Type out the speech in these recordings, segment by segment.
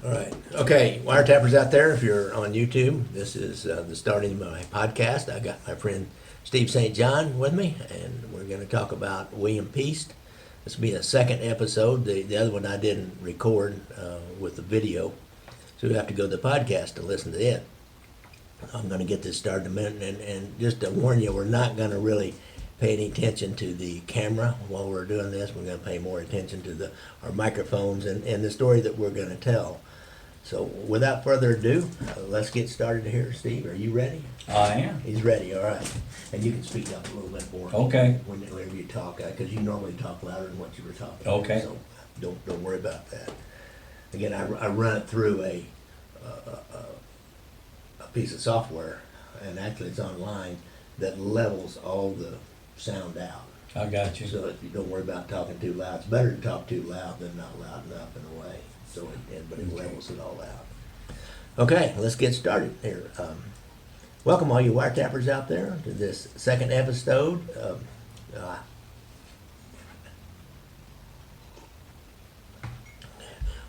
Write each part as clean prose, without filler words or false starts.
All right. Okay, wiretappers out there, if you're on YouTube, this is the starting of my podcast. I got my friend Steve St. John with me, and we're going to talk about William Piest. This will be a second episode. The other one I didn't record with the video, so you have to go to the podcast to listen to it. I'm going to get this started in a minute, and just to warn you, we're not going to really pay any attention to the camera while we're doing this. We're going to pay more attention to our microphones and the story that we're going to tell. So without further ado, let's get started here. Steve, are you ready? I am. He's ready, all right. And you can speak up a little bit more. Okay. Whenever you talk, because you normally talk louder than what you were talking. Okay. So don't worry about that. Again, I run it through a piece of software, and actually it's online, that levels all the sound out. I got you. So if you don't worry about talking too loud, it's better to talk too loud than not loud enough in a way. So but it levels it all out. Okay, let's get started here. Welcome all you wiretappers out there to this second episode.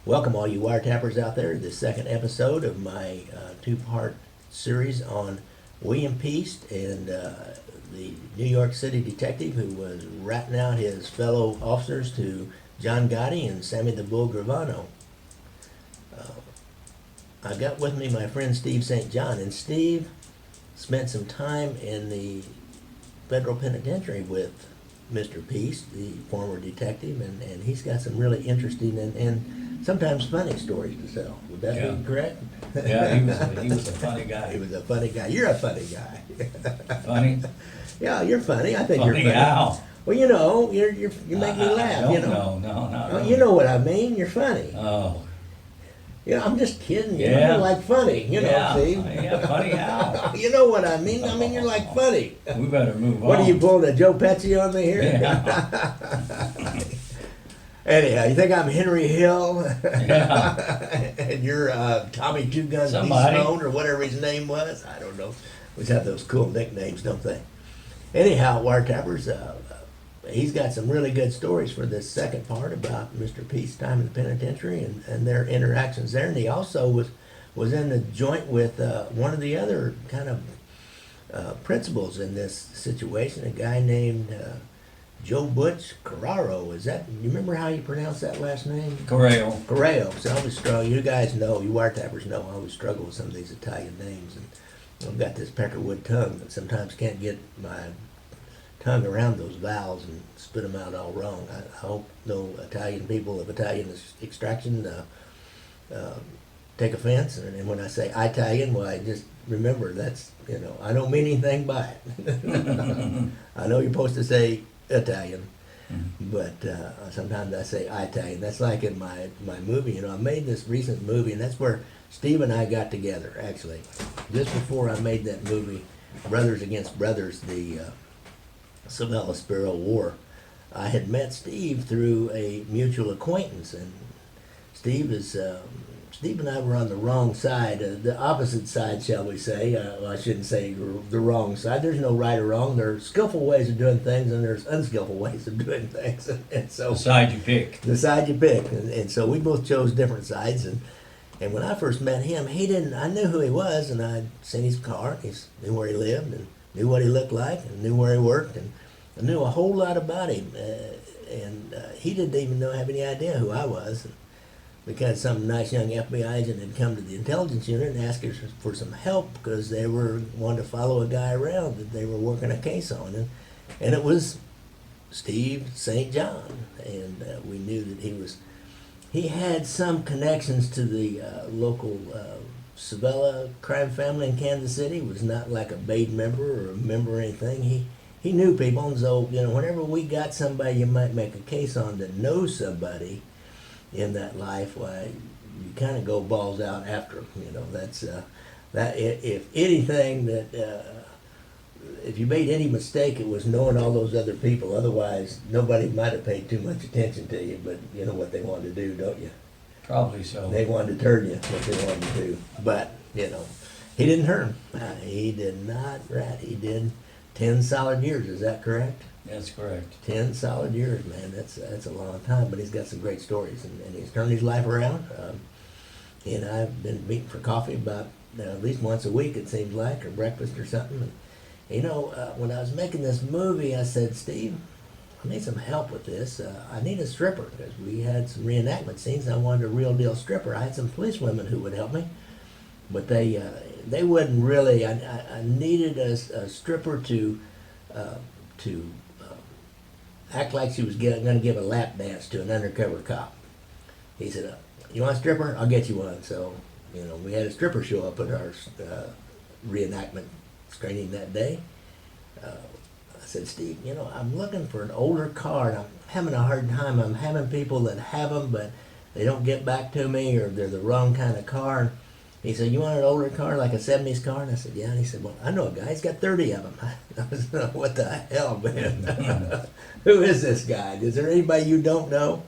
Welcome all you wiretappers out there to this second episode of my two-part series on William Piest and the New York City detective who was ratting out his fellow officers to John Gotti and Sammy the Bull Gravano. I got with me my friend Steve St. John, and Steve spent some time in the federal penitentiary with Mr. Piest, the former detective, and he's got some really interesting and sometimes funny stories to tell. Would that be correct? Yeah, he was a funny guy. He was a funny guy. You're a funny guy. Funny? Yeah, you're funny. I think Funny you're funny. how? Well, you make me laugh. No, not Well, really. you know what I mean. You're funny. Oh, I'm just kidding. Yeah. You're like funny. yeah. Steve. Yeah, funny how? You know what I mean. I mean, you're like funny. We better move on. What are you pulling a Joe Pesci on me here? Yeah. Anyhow, you think I'm Henry Hill? Yeah. And you're Tommy Two Guns Somebody. Stone or whatever his name was? I don't know. Always have those cool nicknames, don't they? Anyhow, wiretappers, he's got some really good stories for this second part about Mr. Piest's time in the penitentiary and their interactions there. And he also was in the joint with one of the other kind of principals in this situation, a guy named Joe Butch Carraro. Is that, you remember how you pronounce that last name? Correo. Carraro. So I always struggle, you guys know, you wiretappers know, I always struggle with some of these Italian names. And I've got this peckerwood tongue that sometimes can't get my tongue around those vowels and spit them out all wrong. I hope no Italian people of Italian extraction take offense. And when I say Italian, well, I just remember that's, I don't mean anything by it. I know you're supposed to say Italian, but sometimes I say Italian. That's like in my movie. I made this recent movie, and that's where Steve and I got together, actually. Just before I made that movie, Brothers Against Brothers, the Savella Sparrow War, I had met Steve through a mutual acquaintance, and Steve and I were on the wrong side, the opposite side, shall we say. Well, I shouldn't say the wrong side. There's no right or wrong. There are skillful ways of doing things, and there's unskillful ways of doing things. And so The side you pick. the side you pick, and so we both chose different sides. And when I first met him, I knew who he was, and I'd seen his car, knew where he lived, and knew what he looked like, and knew where he worked, and I knew a whole lot about him. And he didn't even have any idea who I was. Because some nice young FBI agent had come to the intelligence unit and asked us for some help because they wanted to follow a guy around that they were working a case on. And it was Steve St. John. And we knew that he had some connections to the local Savella crime family in Kansas City. He was not like a Bade member or a member or anything. He knew people, and so, whenever we got somebody you might make a case on that knows somebody in that life, why, you kind of go balls out after them. That's that. If anything, if you made any mistake, it was knowing all those other people. Otherwise, nobody might have paid too much attention to you. But you know what they wanted to do, don't you? Probably so. They wanted to turn you what they wanted to do. But he didn't hurt him. He did not rat. He did 10 solid years. Is that correct? That's correct. 10 solid years, man. That's a long time, but he's got some great stories, and he's turned his life around. and I've been meeting for coffee about at least once a week, it seems like, or breakfast or something. And, when I was making this movie, I said, Steve, I need some help with this. I need a stripper because we had some reenactment scenes. And I wanted a real deal stripper. I had some police women who would help me, but they wouldn't really. I needed a stripper to act like she was going to give a lap dance to an undercover cop. He said, "You want a stripper? I'll get you one." So we had a stripper show up at our reenactment screening that day. I said, Steve, I'm looking for an older car, and I'm having a hard time. I'm having people that have them, but they don't get back to me, or they're the wrong kind of car. And he said, you want an older car, like a 70s car? And I said, yeah. And he said, well, I know a guy. He's got 30 of them. I said, what the hell, man? Who is this guy? Is there anybody you don't know?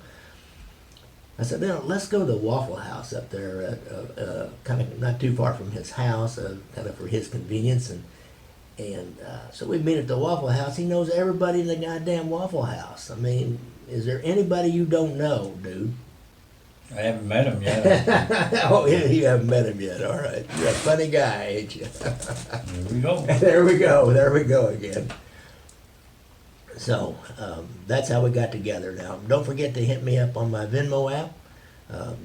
I said, let's go to the Waffle House up there, kind of not too far from his house, kind of for his convenience. And so we meet at the Waffle House. He knows everybody in the goddamn Waffle House. I mean, is there anybody you don't know, dude? I haven't met him yet. Oh, yeah, you haven't met him yet. All right. You're a funny guy, ain't you? Here we go. There we go. There we go again. So that's how we got together. Now, don't forget to hit me up on my Venmo app,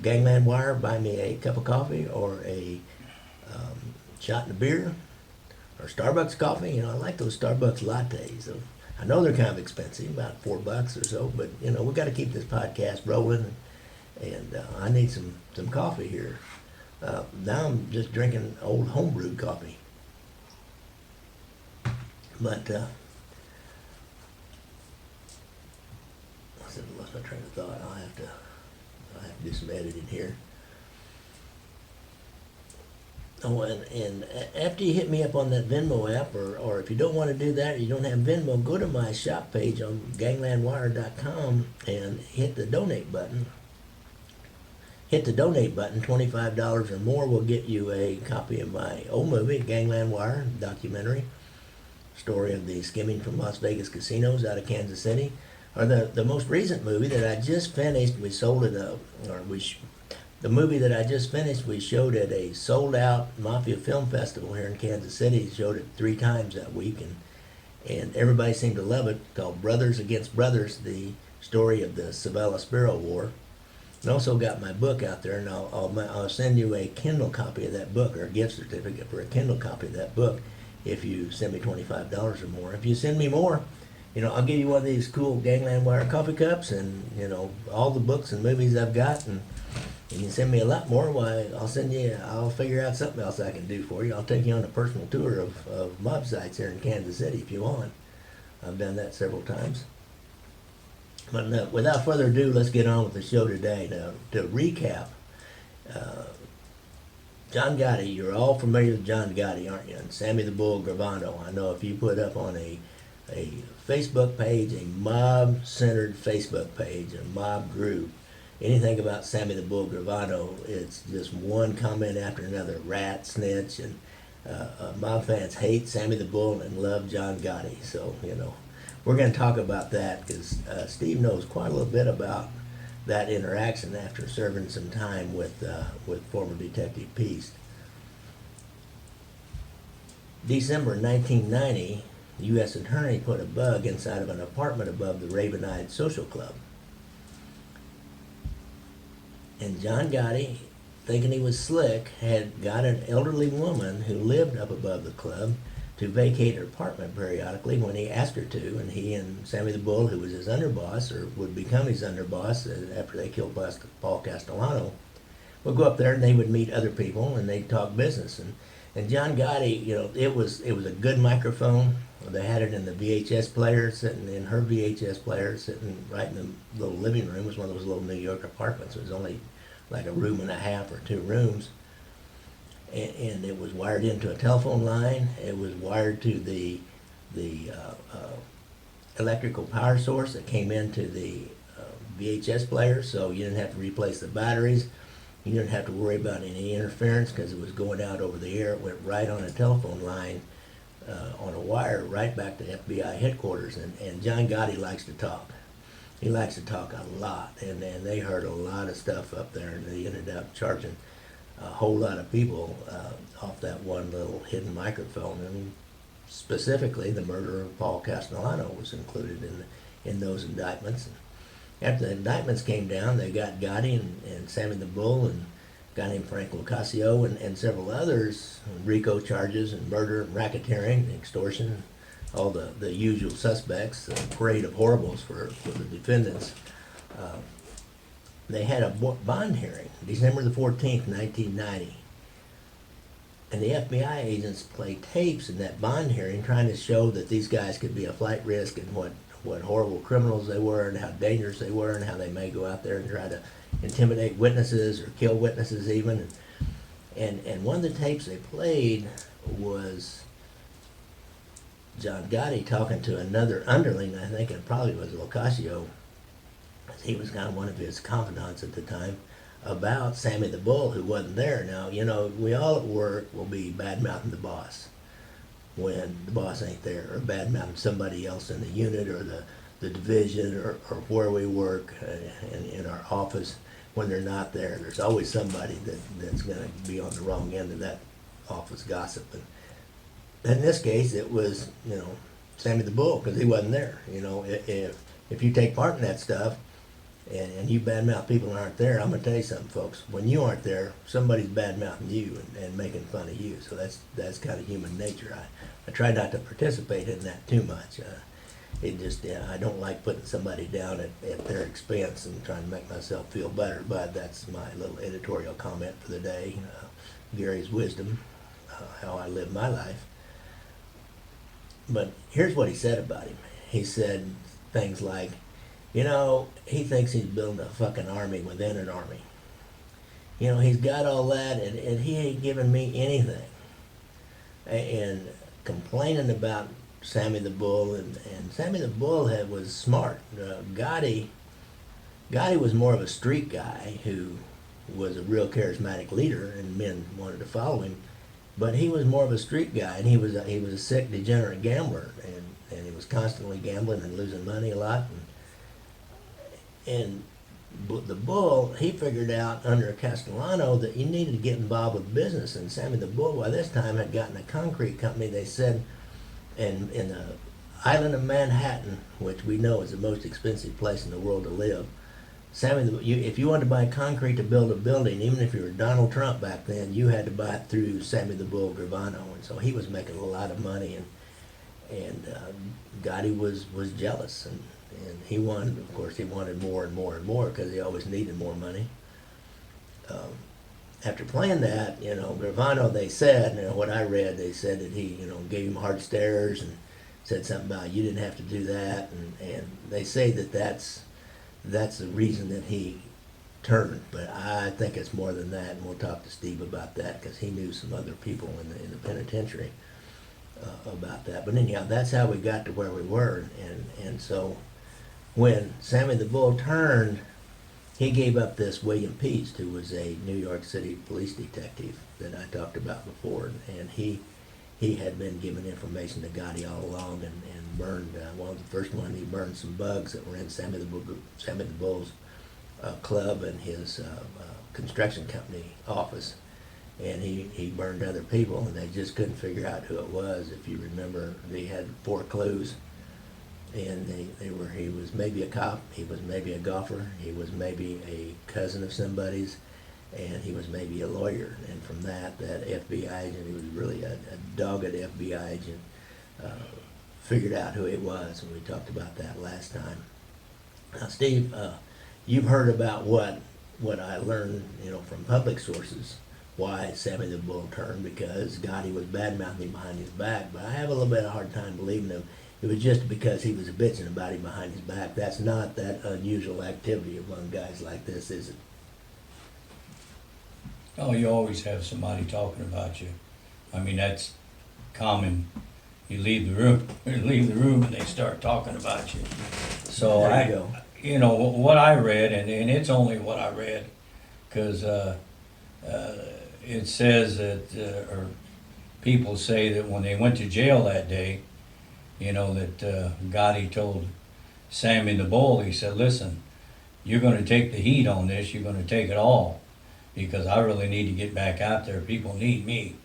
Gangland Wire. Buy me a cup of coffee or a shot of beer. Or Starbucks coffee, I like those Starbucks lattes. I know they're kind of expensive, about $4 or so, but we got to keep this podcast rolling, and I need some coffee here. Now I'm just drinking old homebrewed coffee, but I lost my train of thought. I'll have to do some editing here. Oh, and after you hit me up on that Venmo app, or if you don't want to do that, you don't have Venmo, go to my shop page on ganglandwire.com and hit the donate button. Hit the donate button. $25 or more will get you a copy of my old movie, Gangland Wire, documentary, story of the skimming from Las Vegas casinos out of Kansas City. Or the most recent movie that I just finished, we sold it the movie that I just finished, we showed at a sold-out Mafia Film Festival here in Kansas City. Showed it 3 times that week, and everybody seemed to love it. Called Brothers Against Brothers, the story of the Savella Sparrow War. And also got my book out there, and I'll send you a Kindle copy of that book, or a gift certificate for a Kindle copy of that book, if you send me $25 or more. If you send me more, I'll give you one of these cool Gangland Wire coffee cups, and all the books and movies I've got, and you can send me a lot more. Why, I'll figure out something else I can do for you. I'll take you on a personal tour of mob sites here in Kansas City if you want. I've done that several times. But without further ado, let's get on with the show today. Now, to recap, John Gotti, you're all familiar with John Gotti, aren't you? And Sammy the Bull Gravano. I know if you put up on a Facebook page, a mob-centered Facebook page, a mob group, anything about Sammy the Bull Gravano, it's just one comment after another, rat, snitch, and mob fans hate Sammy the Bull and love John Gotti. So, we're going to talk about that because Steve knows quite a little bit about that interaction after serving some time with former Detective Piest. December 1990, the U.S. Attorney put a bug inside of an apartment above the Raven-Eyed Social Club. And John Gotti, thinking he was slick, had got an elderly woman who lived up above the club to vacate her apartment periodically when he asked her to, and he and Sammy the Bull, who was his underboss, or would become his underboss after they killed Paul Castellano, would go up there and they would meet other people and they'd talk business. And John Gotti, it was a good microphone. They had it in the VHS player, sitting in her VHS player, sitting right in the little living room. It was one of those little New York apartments. It was only like a room and a half or 2 rooms. And it was wired into a telephone line. It was wired to the electrical power source that came into the VHS player, so you didn't have to replace the batteries. You didn't have to worry about any interference because it was going out over the air. It went right on a telephone line, on a wire, right back to FBI headquarters. And John Gotti likes to talk. He likes to talk a lot. And they heard a lot of stuff up there, and they ended up charging a whole lot of people off that one little hidden microphone, and specifically the murder of Paul Castellano was included in those indictments. After the indictments came down, they got Gotti and Sammy the Bull and a guy named Frank Locasio and several others, RICO charges and murder and racketeering and extortion, all the usual suspects, the parade of horribles for the defendants. They had a bond hearing, December the 14th, 1990. And the FBI agents played tapes in that bond hearing trying to show that these guys could be a flight risk and what horrible criminals they were and how dangerous they were and how they may go out there and try to intimidate witnesses or kill witnesses even. And one of the tapes they played was John Gotti talking to another underling, I think it probably was Locasio. He was kind of one of his confidants at the time, about Sammy the Bull, who wasn't there. Now, you know, we all at work will be bad-mouthing the boss when the boss ain't there, or bad-mouthing somebody else in the unit or the division or where we work in our office when they're not there. There's always somebody that's going to be on the wrong end of that office gossip. And in this case, it was, you know, Sammy the Bull, because he wasn't there. You know, if you take part in that stuff, and you badmouth people who aren't there, I'm going to tell you something, folks. When you aren't there, somebody's badmouthing you and making fun of you. So that's kind of human nature. I try not to participate in that too much. I don't like putting somebody down at their expense and trying to make myself feel better. But that's my little editorial comment for the day. Gary's wisdom, how I live my life. But here's what he said about him. He said things like, you know, he thinks he's building a fucking army within an army. You know, he's got all that, and he ain't giving me anything. And complaining about Sammy the Bull, and Sammy the Bull was smart. Gotti was more of a street guy who was a real charismatic leader, and men wanted to follow him. But he was more of a street guy, and he was a sick, degenerate gambler, and he was constantly gambling and losing money a lot. And the Bull, he figured out under Castellano that you needed to get involved with business. And Sammy the Bull, by this time, had gotten a concrete company, they said, in the island of Manhattan, which we know is the most expensive place in the world to live. If you wanted to buy concrete to build a building, even if you were Donald Trump back then, you had to buy it through Sammy the Bull Gravano. And so he was making a lot of money, and Gotti was jealous. And he wanted, of course, he wanted more and more and more because he always needed more money. After playing that, you know, Gravano, they said, you know, what I read, they said that he, you know, gave him hard stares and said something about you didn't have to do that, and they say that's the reason that he turned. But I think it's more than that, and we'll talk to Steve about that because he knew some other people in the penitentiary about that. But anyhow, that's how we got to where we were, and so. When Sammy the Bull turned, he gave up this William Piest, who was a New York City police detective that I talked about before, and he had been giving information to Gotti all along and burned, the first one, he burned some bugs that were in Sammy the Bull's club and his construction company office, and he burned other people, and they just couldn't figure out who it was. If you remember, they had 4 clues. And he was maybe a cop, he was maybe a golfer, he was maybe a cousin of somebody's, and he was maybe a lawyer. And from that FBI agent, he was really a dogged FBI agent, figured out who he was, and we talked about that last time. Now, Steve, you've heard about what I learned, you know, from public sources, why Sammy the Bull turned, because Gotti was bad-mouthing behind his back, but I have a little bit of a hard time believing him. It was just because he was bitching about him behind his back. That's not that unusual activity among guys like this, is it? Oh, you always have somebody talking about you. I mean, that's common. You leave the room, and they start talking about you. So There you go. you know, what I read, and it's only what I read, because it says that, or people say that when they went to jail that day, you know, that Gotti told Sammy the Bull, he said, listen, you're going to take the heat on this, you're going to take it all. because I really need to get back out there. People need me,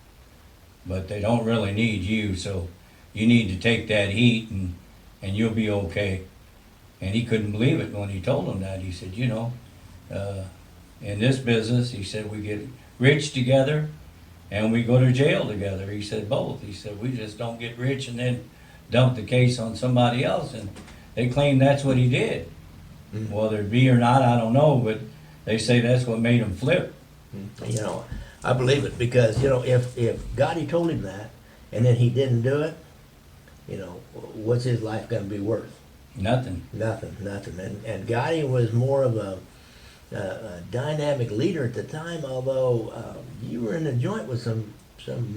but they don't really need you, so you need to take that heat and you'll be okay. And he couldn't believe it when he told him that. He said, in this business, he said, we get rich together and we go to jail together. He said both. He said, we just don't get rich and then dump the case on somebody else. And they claim that's what he did. Mm-hmm. Whether it be or not, I don't know, but they say that's what made him flip. I believe it because, if Gotti told him that and then he didn't do it, what's his life going to be worth? Nothing. Nothing. And Gotti was more of a dynamic leader at the time, although you were in a joint with some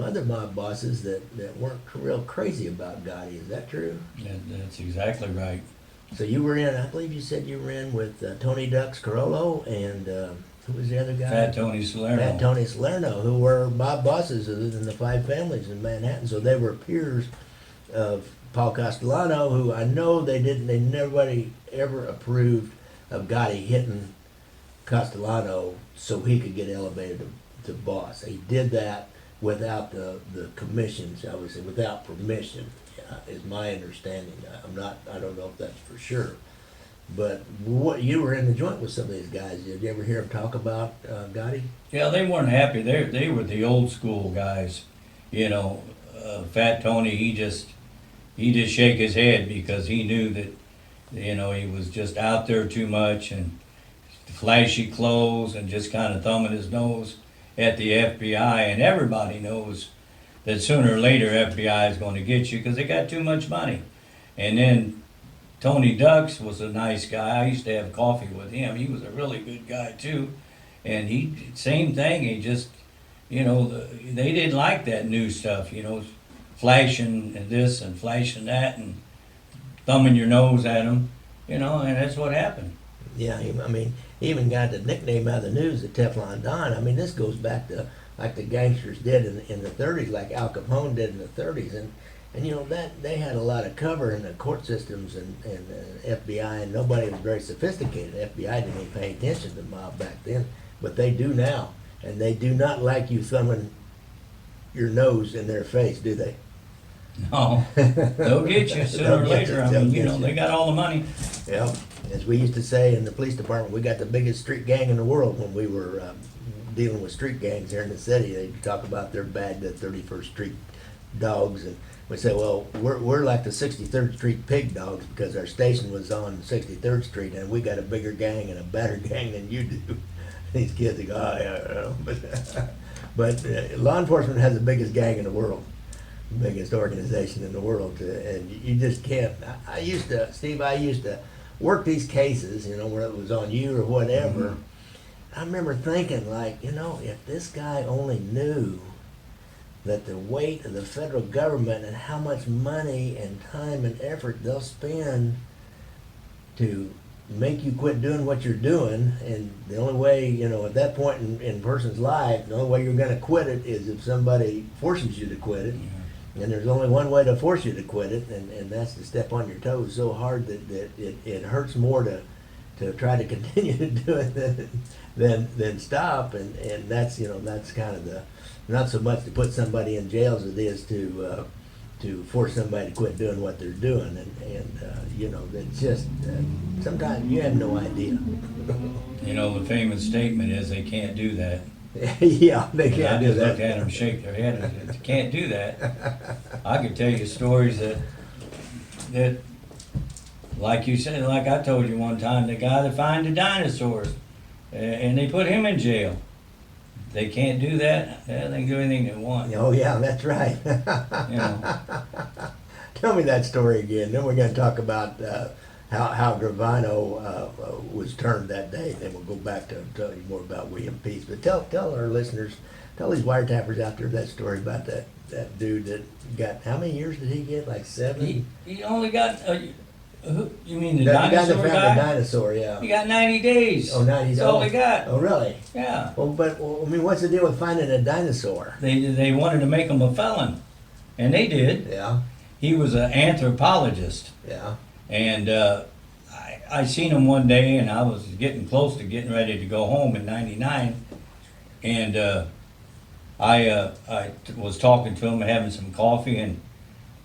other mob bosses that weren't real crazy about Gotti. Is that true? That's exactly right. So you were in, I believe you said you were in with Tony Ducks Carollo and who was the other guy? Fat Tony Salerno. Fat Tony Salerno, who were mob bosses in the Five Families in Manhattan. So they were peers of Paul Castellano, who I know nobody ever approved of Gotti hitting Castellano so he could get elevated to boss. He did that without the commission, shall we say, without permission, is my understanding. I don't know if that's for sure. But you were in the joint with some of these guys. Did you ever hear them talk about Gotti? Yeah, they weren't happy. They were the old school guys. Fat Tony, he just shake his head because he knew that, he was just out there too much and flashy clothes and just kind of thumbing his nose at the FBI. And everybody knows that sooner or later FBI is going to get you because they got too much money. And then Tony Ducks was a nice guy. I used to have coffee with him. He was a really good guy too. And same thing. He just, they didn't like that new stuff, flashing and this and flashing that and thumbing your nose at them, and that's what happened. Yeah, he even got the nickname out of the news, the Teflon Don. This goes back to like the gangsters did in the 30s, like Al Capone did in the 30s. And that they had a lot of cover in the court systems and FBI, and nobody was very sophisticated. FBI didn't even pay attention to the mob back then, but they do now. And they do not like you thumbing your nose in their face, do they? No, they'll get you sooner or later. They got all the money. Yeah, as we used to say in the police department, we got the biggest street gang in the world when we were dealing with street gangs here in the city. They talk about their bad 31st Street dogs, and we say, well, we're like the 63rd Street pig dogs because our station was on 63rd Street, and we got a bigger gang and a better gang than you do. These kids go, oh yeah, but law enforcement has the biggest gang in the world. Biggest organization in the world, and you just can't. I used to work these cases, where it was on you or whatever. Mm-hmm. I remember thinking, if this guy only knew that the weight of the federal government and how much money and time and effort they'll spend to make you quit doing what you're doing, and the only way, at that point in a person's life, the only way you're going to quit it is if somebody forces you to quit it. Mm-hmm. And there's only one way to force you to quit it, and that's to step on your toes so hard that it hurts more to try to continue to do it than stop. And that's that's kind of not so much to put somebody in jail as it is to force somebody to quit doing what they're doing. And it's just sometimes you have no idea. The famous statement is they can't do that. Yeah, they can't do that. I just look at them shake their head and say, can't do that. I could tell you stories that, like you said, like I told you one time, the guy that found the dinosaurs, and they put him in jail. They can't do that. They can do anything they want. Oh yeah, that's right. Tell me that story again. Then we're going to talk about how Gravano was turned that day. Then we'll go back to tell you more about William Piest. But tell our listeners, tell these wiretappers out there that story about that dude that got, how many years did he get? Like 7? He only got, you mean the guy dinosaur that found guy? the dinosaur, yeah. He got 90 days. Oh, 90 days. That's all he got. Oh, really? Yeah. Well, what's the deal with finding a dinosaur? They wanted to make him a felon, and they did. Yeah. He was an anthropologist. Yeah. And I seen him one day, and I was getting close to getting ready to go home in '99, And I was talking to him, having some coffee, and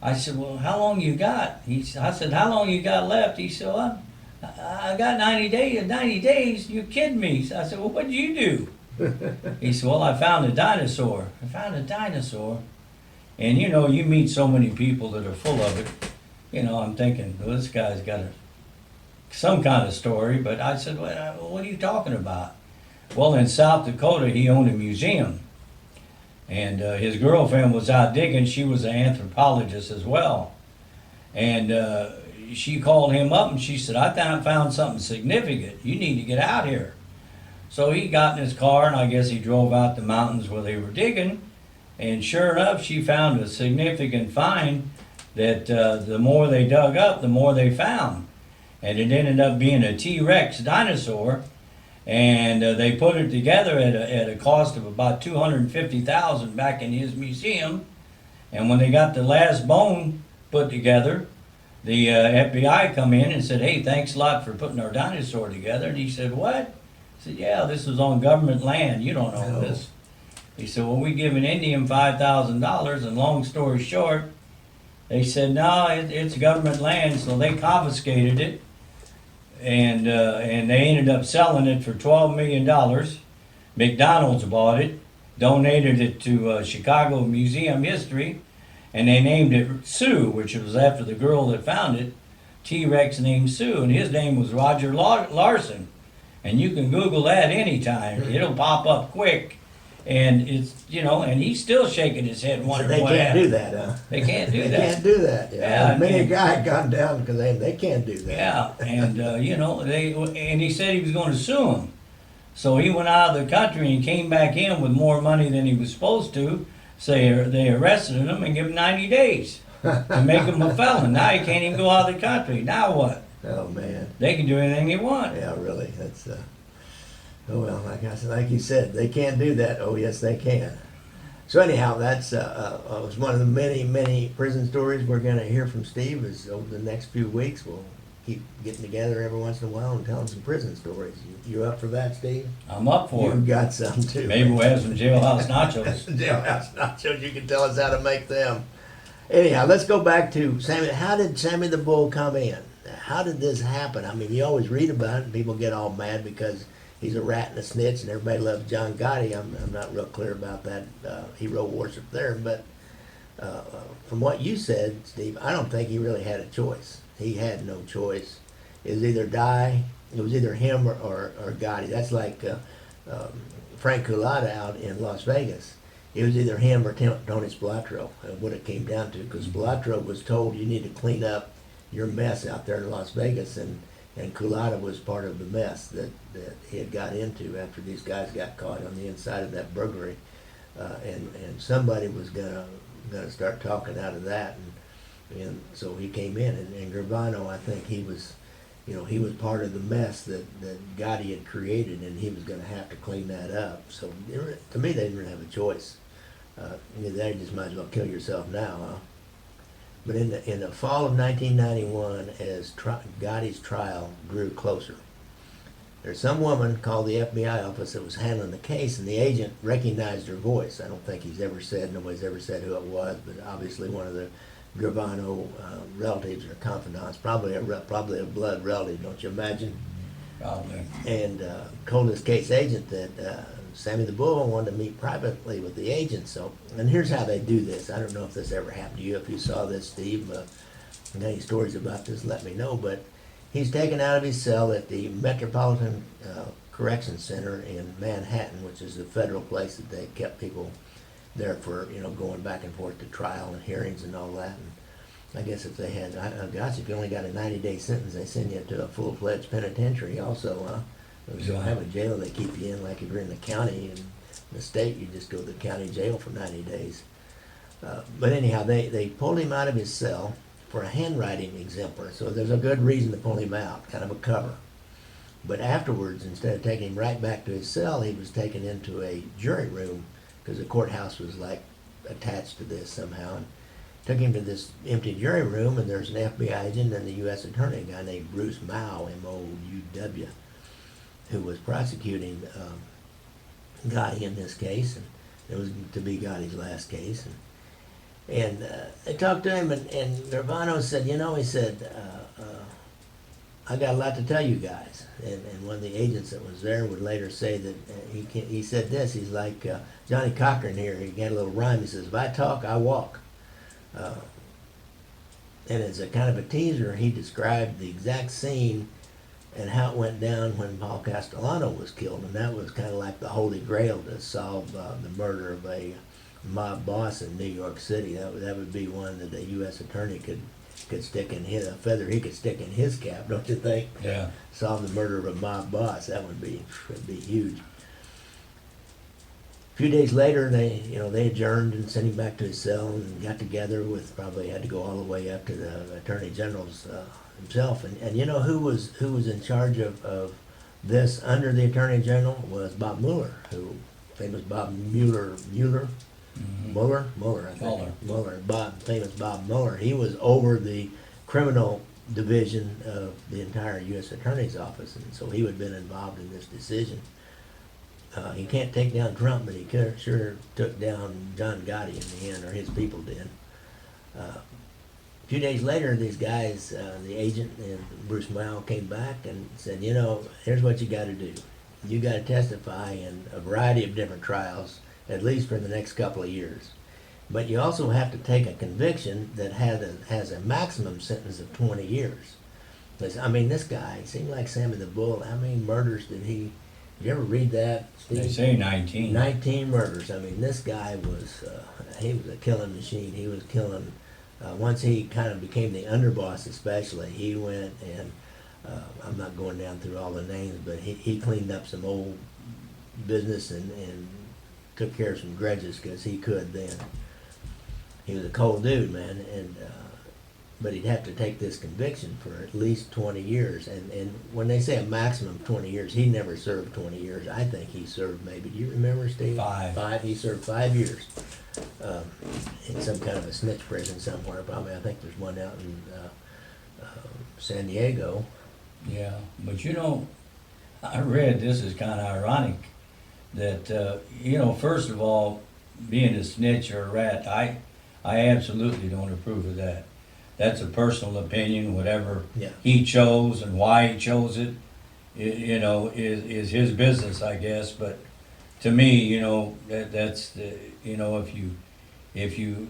I said, "Well, how long you got?" I said, "How long you got left?" He said, well, I got 90 days. 90 days? You kidding me? I said, "Well, what'd you do?" He said, "Well, I found a dinosaur." I found a dinosaur. And you know, you meet so many people that are full of it. You know, I'm thinking, well, this guy's got some kind of story. But I said, well, what are you talking about? Well, in South Dakota, he owned a museum. And his girlfriend was out digging. She was an anthropologist as well. And she called him up and she said, "I found something significant. You need to get out here." So he got in his car and I guess he drove out the mountains where they were digging. And sure enough, she found a significant find that the more they dug up, the more they found. And it ended up being a T-Rex dinosaur. And they put it together at a cost of about $250,000 back in his museum. And when they got the last bone put together, the FBI come in and said, "Hey, thanks a lot for putting our dinosaur together." And he said, "What?" I said, "Yeah, this was on government land. You don't know this." He said, "Well, we give an Indian $5,000, and long story short, they said, no, it's government land," so they confiscated it, and they ended up selling it for $12 million. McDonald's bought it, donated it to Chicago Museum History, and they named it Sue, which was after the girl that found it, T-Rex named Sue, and his name was Roger Larson. And you can Google that anytime. It'll pop up quick. And it's, you know, and he's still shaking his head wondering what happened. They can't do that, huh? They can't do They that. can't do that. Yeah, Many a and- guy had gone down because they can't do that. Yeah, and you know, and he said he was going to sue him. So he went out of the country and came back in with more money than he was supposed to. So they arrested him and gave him 90 days to make him a felon. Now he can't even go out of the country. Now what? Oh man. They can do anything they want. Yeah, really. That's oh well, like you said, they can't do that. Oh yes, they can. So anyhow, that's was one of the many prison stories we're going to hear from Steve. Is over the next few weeks we'll keep getting together every once in a while and telling some prison stories. You up for that, Steve? I'm up for You've it. got some too. Maybe we'll have some jailhouse nachos. Jailhouse nachos. You can tell us how to make them. Anyhow, let's go back to Sammy. How did Sammy the Bull come in? How did this happen? I mean, you always read about it and people get all mad because he's a rat and a snitch and everybody loves John Gotti. I'm not real clear about that hero worship there, but from what you said, Steve, I don't think he really had a choice. He had no choice. It was either die. It was either him or Gotti. That's like Frank Culata out in Las Vegas. It was either him or Tony Spilotro, what it came down to, because Spilotro was told you need to clean up your mess out there in Las Vegas, and Culata was part of the mess that he had got into after these guys got caught on the inside of that burglary, and somebody was gonna start talking out of that, and so he came in, and Gravano, I think he was part of the mess that Gotti had created, and he was going to have to clean that up. So to me, they didn't really have a choice. They just might as well kill yourself now, huh? But in the fall of 1991, as Gotti's trial drew closer, there's some woman called the FBI office that was handling the case, and the agent recognized her voice. I don't think nobody's ever said who it was, but obviously one of the Gravano relatives or confidants, probably a blood relative, don't you imagine? Probably. And told his case agent that Sammy the Bull wanted to meet privately with the agent. So, and here's how they do this. I don't know if this ever happened to you. If you saw this, Steve, any stories about this, let me know. But he's taken out of his cell at the Metropolitan Correction Center in Manhattan, which is the federal place that they kept people there for, going back and forth to trial and hearings and all that. And I guess if they had, if you only got a 90-day sentence, they send you to a full-fledged penitentiary also, If you don't have a jail, they keep you in like if you're in the county. In the state, you just go to the county jail for 90 days. But anyhow, they pulled him out of his cell for a handwriting exemplar. So there's a good reason to pull him out, kind of a cover. But afterwards, instead of taking him right back to his cell, he was taken into a jury room, because the courthouse was like attached to this somehow, and took him to this empty jury room, and there's an FBI agent and the U.S. attorney, a guy named Bruce Mouw, M-O-U-W, who was prosecuting Gotti in this case, and it was to be Gotti's last case. And they talked to him, and Gravano said, he said, I got a lot to tell you guys. And one of the agents that was there would later say that he said this, he's like Johnny Cochran here, he got a little rhyme, he says, if I talk, I walk. And as a kind of a teaser, he described the exact scene and how it went down when Paul Castellano was killed. And that was kind of like the holy grail to solve the murder of a mob boss in New York City. That would be one that the U.S. attorney could stick in a feather he could stick in his cap, don't you think? Yeah. Solve the murder of a mob boss. That would be huge. A few days later, they adjourned and sent him back to his cell and got together with, probably had to go all the way up to the Attorney General's himself. And who was in charge of this under the Attorney General was Bob Mueller, famous Bob Mueller, Mm-hmm. Mueller, I think. Mueller, famous Bob Mueller. He was over the criminal division of the entire U.S. Attorney's Office, and so he would have been involved in this decision. He can't take down Trump, but he sure took down John Gotti in the end, or his people did. A few days later, these guys, the agent and Bruce Mao, came back and said, here's what you got to do. You got to testify in a variety of different trials, at least for the next couple of years. But you also have to take a conviction that has a maximum sentence of 20 years. This guy seemed like Sammy the Bull. How many murders did he? Did you ever read that, Steve? They say 19. 19 murders. This guy was, he was a killing machine. He was killing, once he kind of became the underboss especially, he went and, I'm not going down through all the names, but he cleaned up some old business and took care of some grudges because he could then. He was a cold dude, man, but he'd have to take this conviction for at least 20 years. And when they say a maximum of 20 years, he never served 20 years. I think he served maybe, do you remember, Steve? 5. He served 5 years in some kind of a snitch prison somewhere. Probably, I think there's one out in San Diego. Yeah, but I read, this is kind of ironic, that, first of all, being a snitch or a rat, I absolutely don't approve of that. That's a personal opinion. Whatever he chose and why he chose it, is his business, I guess. But to me, that's the, if you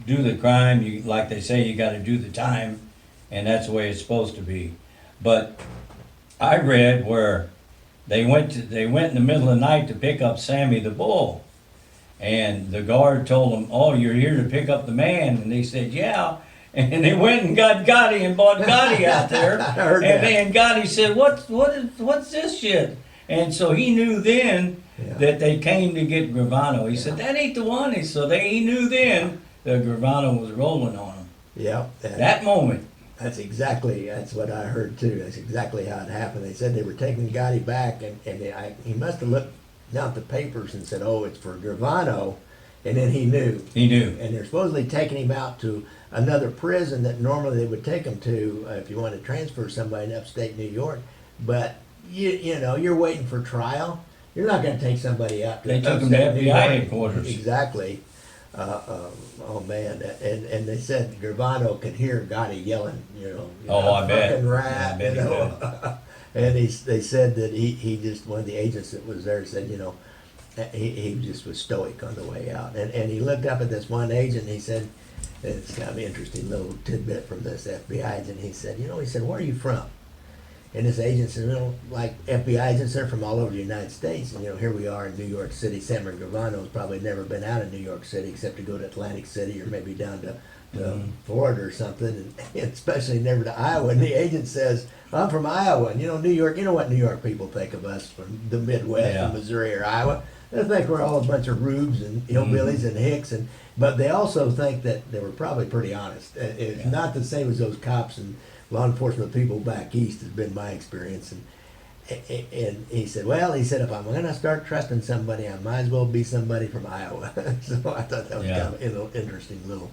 do the crime, like they say, you got to do the time, and that's the way it's supposed to be. But I read where they went in the middle of the night to pick up Sammy the Bull, and the guard told them, "Oh, you're here to pick up the man," and they said, "Yeah." And they went and got Gotti and bought Gotti out there. And Gotti said, what's this shit? And so he knew then that they came to get Gravano. He said, that ain't the one. He knew then that Gravano was rolling on him. Yeah. That moment. That's what I heard too. That's exactly how it happened. They said they were taking Gotti back, and he must have looked down at the papers and said, oh, it's for Gravano. And then he knew. And they're supposedly taking him out to another prison that normally they would take him to if you want to transfer somebody in upstate New York. But, you're waiting for trial. You're not going to take somebody out to They took him to FBI headquarters. Exactly. Oh, man. And they said Gravano could hear Gotti yelling, I bet. Fucking rat, Yeah, I bet And they said that he just, one of the agents that was there said, he just was stoic on the way out. And he looked up at this one agent and he said, it's kind of an interesting little tidbit from this FBI agent. He said, where are you from? And this agent said, like FBI agents are from all over the United States. And, here we are in New York City. Sammy Gravano's probably never been out of New York City except to go to Atlantic City or maybe down to Florida or something, and especially never to Iowa. And the agent says, I'm from Iowa. And, New York, what New York people think of us from the Midwest, from Missouri or Iowa. They think we're all a bunch of rubes and hillbillies and hicks, but they also think that they were probably pretty honest. It's not the same as those cops and law enforcement people back east, has been my experience. And he said, if I'm going to start trusting somebody, I might as well be somebody from Iowa. So I thought that was kind of an interesting little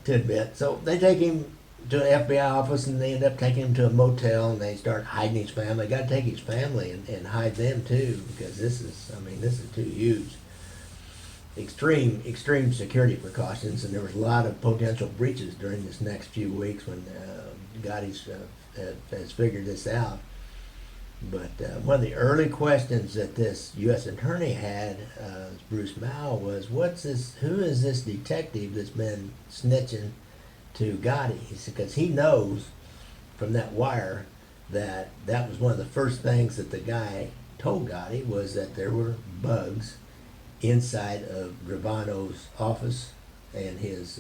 tidbit. So they take him to an FBI office, and they end up taking him to a motel, and they start hiding his family. Got to take his family and hide them too, because this is, I mean, this is too huge. Extreme security precautions, and there was a lot of potential breaches during this next few weeks when Gotti's has figured this out. But one of the early questions that this U.S. attorney had, Bruce Mao, was, who is this detective that's been snitching to Gotti? He said, because he knows from that wire that was one of the first things that the guy told Gotti, was that there were bugs inside of Gravano's office and his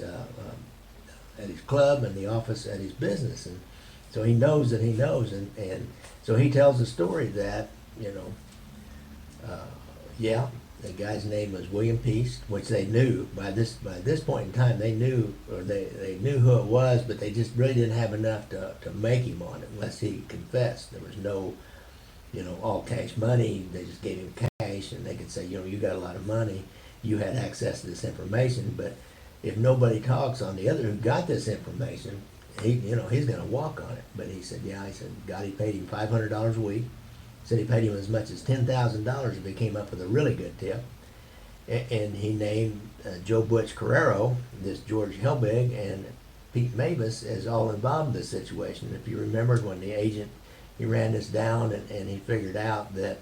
at his club and the office at his business. And so he knows that he knows, and so he tells the story that, yeah, the guy's name was William Piest, which they knew by this point in time. They knew, or they knew who it was, but they just really didn't have enough to make him on it unless he confessed. There was no, all cash money. They just gave him cash, and they could say, you got a lot of money, you had access to this information. But if nobody talks on the other who got this information, he's going to walk on it. But he said, Gotti paid him $500 a week. Said he paid him as much as $10,000 if he came up with a really good tip. And he named Joe Butch Carrero, this George Helbig, and Pete Mavis as all involved in this situation. If you remembered when the agent, he ran this down, and he figured out that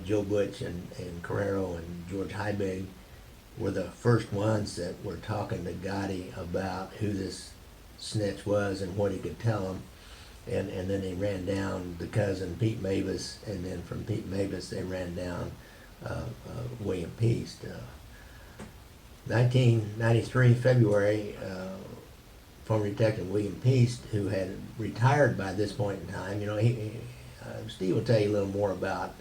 Joe Butch and Carrero and George Helbig were the first ones that were talking to Gotti about who this snitch was and what he could tell them. And then they ran down the cousin Pete Mavis, and then from Pete Mavis they ran down William Piest. 1993 February, former detective William Piest, who had retired by this point in time, Steve will tell you a little more about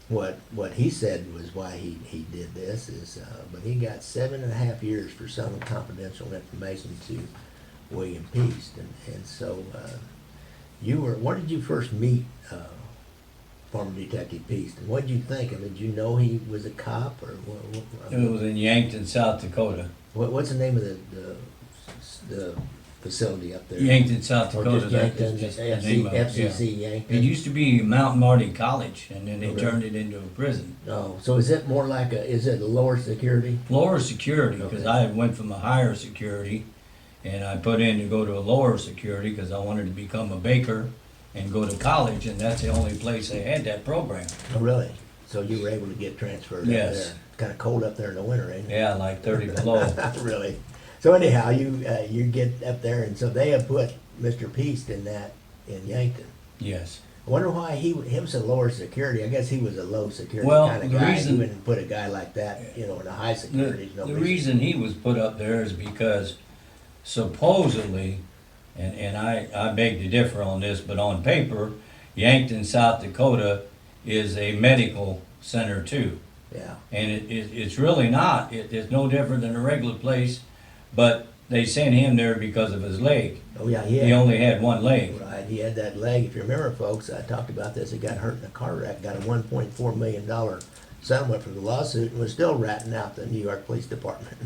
what he said was why he did this, but he got 7.5 years for selling confidential information to William Piest, and so where did you first meet former Detective Piest, and what did you think? I mean, did you know he was a cop, or what? It was in Yankton, South Dakota. What's the name of the facility up there? Yankton, South Or Dakota. just that Yankton, is just the name of it, FCC yeah. Yankton? It used to be Mount Marty College, and then they Oh, really? turned it into a prison. Oh, so is it more like is it a lower security? Lower security, because Okay. I went from a higher security, and I put in to go to a lower security because I wanted to become a baker and go to college, and that's the only place they had that program. Oh, really? So you were able to get transferred Yes. up there? Kind of cold up there in the winter, ain't it? Yeah, like 30 below. Really? So anyhow, you get up there, and so they have put Mr. Piest in Yankton. Yes. I wonder why he was a lower security. I guess he was a low security Well, kind of the guy. reason- You wouldn't put a guy like that, in a high security. The reason he was put up there is because supposedly, and I beg to differ on this, but on paper, Yankton, South Dakota is a medical center too. Yeah. And it's really not. It's no different than a regular place, but they sent him there because of his leg. Oh yeah, He only had one leg. Right, he had that leg. If you remember, folks, I talked about this. He got hurt in a car wreck, got a $1.4 million settlement for the lawsuit, and was still ratting out the New York Police Department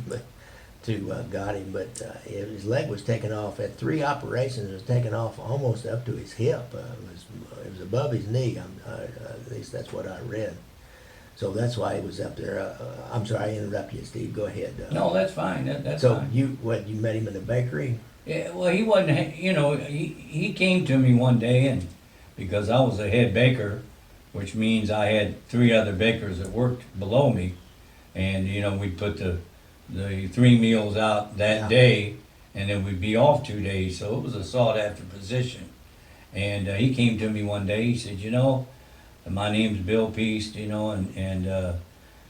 to got him. But his leg was taken off. At 3 operations, it was taken off almost up to his hip. It was above his knee. At least that's what I read. So that's why he was up there. I'm sorry, I interrupted you, Steve. Go ahead. No, that's fine. That's so fine. you met him in the bakery? Yeah, well, he wasn't, he came to me one day, and because I was a head baker, which means I had 3 other bakers that worked below me, and, we'd put the 3 meals out that Yeah. day, and then we'd be off 2 days, so it was a sought-after position. And he came to me one day, he said, my name's Bill Piest, and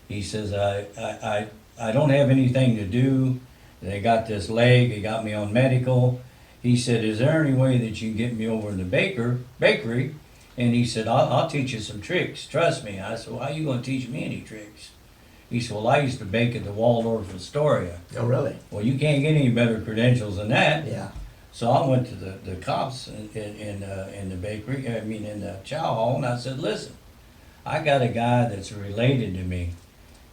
he says, I don't have anything to do. They got this leg, they got me on medical. He said, is there any way that you can get me over in the bakery? And he said, I'll teach you some tricks, trust me. I said, well, how are you going to teach me any tricks? He said, well, I used to bake at the Waldorf Astoria. Oh, really? Well, you can't get any better credentials than that. Yeah. So I went to the cops in the bakery, in the chow hall, and I said, listen, I got a guy that's related to me,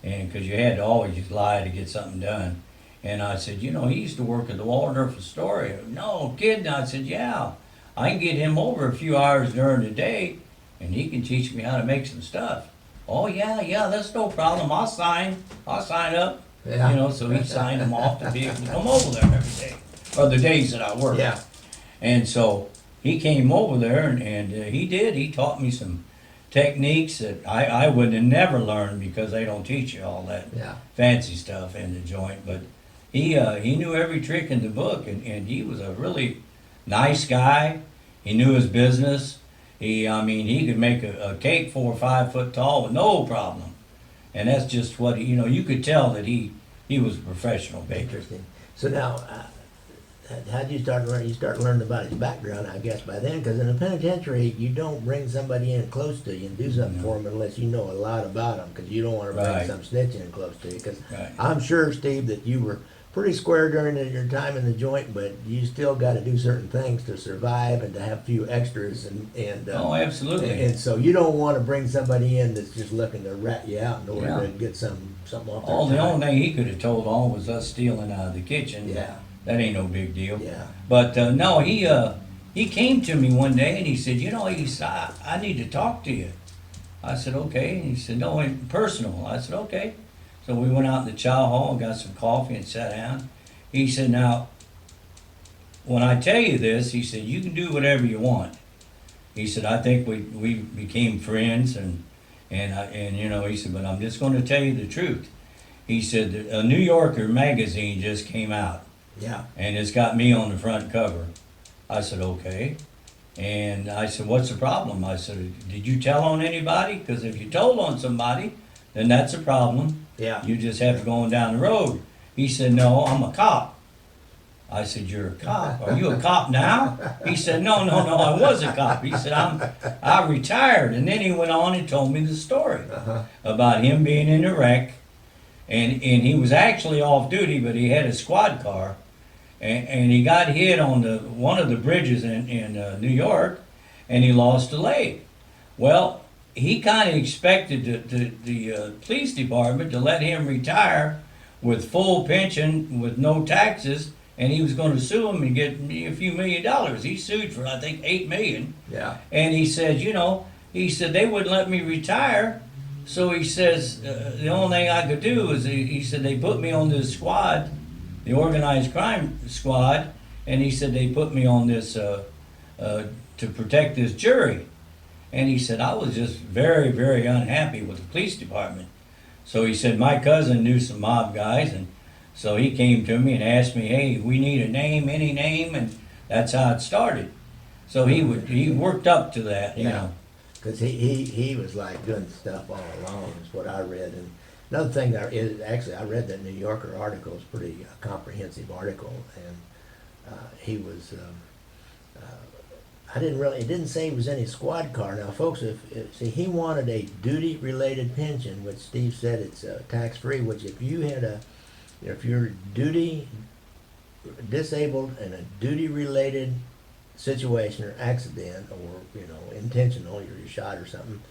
and because you had to always lie to get something done. And I said, you know, he used to work at the Waldorf Astoria. No, kidding. I said, yeah, I can get him over a few hours during the day, and he can teach me how to make some stuff. Oh, yeah, that's no problem. I'll sign up. Yeah. You know, so he signed him off to be able to come over there every day, or the days that I worked. Yeah. And so he came over there, and he did. He taught me some techniques that I would have never learned because they don't teach you all that Yeah. fancy stuff in the joint. But he knew every trick in the book, and he was a really nice guy. He knew his business. I mean, he could make a cake 4 or 5 foot tall with no problem. And that's just what, you know, you could tell that he was a professional baker. Interesting. So now, how did you start learning? You start learning about his background, I guess, by then, because in a penitentiary, you don't bring somebody in close to you and do something for them unless you know a lot about them, because you don't want to bring Right. some snitch in close to you. Because Right. I'm sure, Steve, that you were pretty square during your time in the joint, but you still got to do certain things to survive and to have a few extras, and Oh, absolutely. and so you don't want to bring somebody in that's just looking to rat you out in order Yeah. to get something off their Oh, the time. only thing he could have told on was us stealing out of the kitchen. Yeah. That ain't no big deal. Yeah. But no, he came to me one day and he said, you know, I need to talk to you. I said, okay. And he said, no, ain't personal. I said, okay. So we went out in the chow hall and got some coffee and sat down. He said, now, when I tell you this, he said, you can do whatever you want. He said, I think we became friends and you know, he said, but I'm just going to tell you the truth. He said, a New Yorker magazine just came out. Yeah. And it's got me on the front cover. I said, okay. And I said, what's the problem? I said, did you tell on anybody? Because if you told on somebody, then that's a problem. Yeah. You just have to go on down the road. He said, no, I'm a cop. I said, you're a cop? Are you a cop now? He said, no, I was a cop. He said, I retired. And then he went on and told me the story about him being in a wreck. And he was actually off duty, but he had a squad car. And he got hit on one of the bridges in New York, and he lost a leg. Well, he kind of expected the police department to let him retire with full pension, with no taxes, and he was going to sue him and get a few $1 million. He sued for, I think, $8 million. Yeah. And he said, you know, they wouldn't let me retire. So he says, the only thing I could do is, he said, they put me on this squad, the organized crime squad, and he said they put me on this to protect this jury. And he said, I was just very, very unhappy with the police department. So he said, my cousin knew some mob guys, and so he came to me and asked me, hey, we need a name, any name, and that's how it started. So he worked up to that, you know. Because he was like doing stuff all along, is what I read. And another thing that I read that New Yorker article. It's a pretty comprehensive article, and he was. It didn't say he was in his squad car. Now, folks, see, he wanted a duty-related pension, which Steve said it's tax-free. Which, if you're duty disabled in a duty-related situation or accident, or intentional, you're shot or something,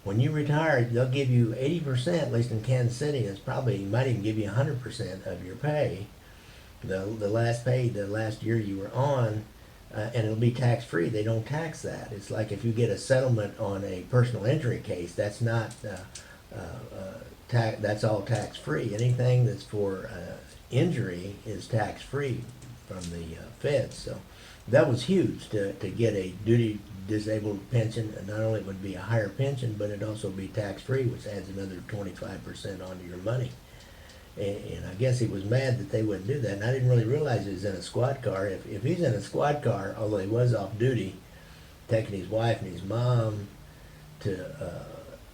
when you retire, they'll give you 80%, at least in Kansas City. It's probably might even give you 100% of your pay, the last year you were on, and it'll be tax free. They don't tax that. It's like if you get a settlement on a personal injury case, that's not that's all tax free. Anything that's for injury is tax free from the feds. So that was huge to get a duty disabled pension, and not only would it be a higher pension, but it'd also be tax free, which adds another 25% onto your money. And I guess he was mad that they wouldn't do that. And I didn't really realize he was in a squad car. If he's in a squad car, although he was off duty, taking his wife and his mom to,